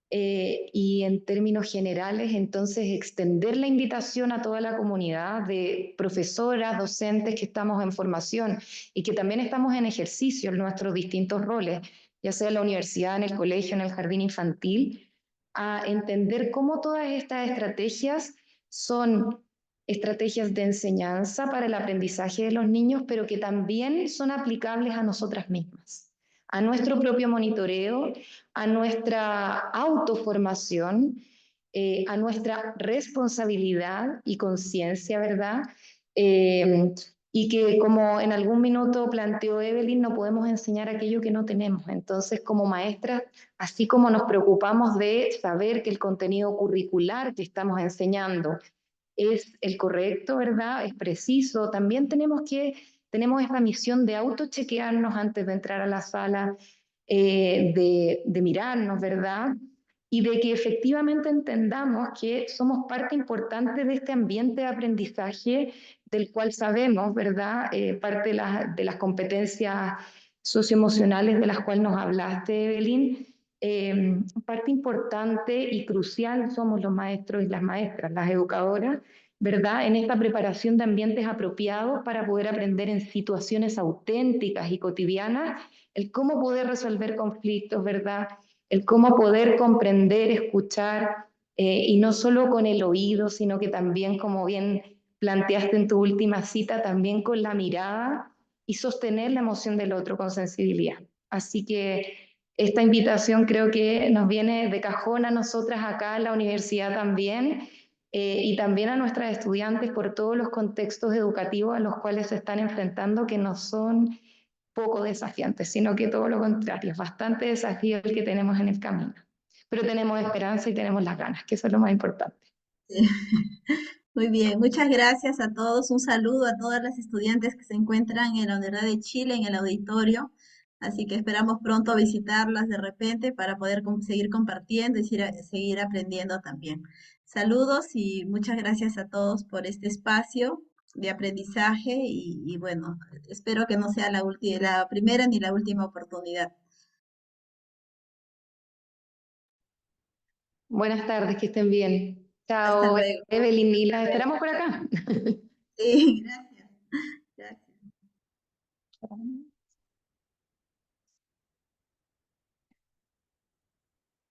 y en términos generales, entonces extender la invitación a toda la comunidad de profesoras, docentes que estamos en formación y que también estamos en ejercicio en nuestros distintos roles, ya sea en la universidad, en el colegio, en el jardín infantil, a entender cómo todas estas estrategias son estrategias de enseñanza para el aprendizaje de los niños, pero que también son aplicables a nosotras mismas, a nuestro propio monitoreo, a nuestra autoformación, a nuestra responsabilidad y conciencia, ¿verdad? Y que como en algún minuto planteó Evelyn, no podemos enseñar aquello que no tenemos. Entonces, como maestras, así como nos preocupamos de saber que el contenido curricular que estamos enseñando es el correcto, ¿verdad?, es preciso, también tenemos esta misión de autochequearnos antes de entrar a la sala, de mirarnos, ¿verdad?, y de que efectivamente entendamos que somos parte importante de este ambiente de aprendizaje del cual sabemos, ¿verdad?, parte de las competencias socioemocionales de las cuales nos hablaste, Evelyn, parte importante y crucial somos los maestros y las maestras, las educadoras, ¿verdad? En esta preparación de ambientes apropiados para poder aprender en situaciones auténticas y cotidianas, el cómo poder resolver conflictos, ¿verdad? El cómo poder comprender, escuchar, y no solo con el oído, sino que también, como bien planteaste en tu última cita, también con la mirada y sostener la emoción del otro con sensibilidad. Así que esta invitación creo que nos viene de cajón a nosotras acá en la universidad también, y también a nuestras estudiantes por todos los contextos educativos a los cuales se están enfrentando, que no son poco desafiantes, sino que todo lo contrario, es bastante desafío el que tenemos en el camino. Pero tenemos esperanza y tenemos las ganas, que eso es lo más importante. Sí. Muy bien, muchas gracias a todos. Un saludo a todas las estudiantes que se encuentran en la Universidad de Chile, en el auditorio. Así que esperamos pronto visitarlas de repente para poder seguir compartiendo y seguir aprendiendo también. Saludos y muchas gracias a todos por este espacio de aprendizaje y bueno, espero que no sea la primera ni la última oportunidad. Buenas tardes, que estén bien. Hasta Chao, luego. Evelyn, y las esperamos por acá. Sí, gracias. Gracias.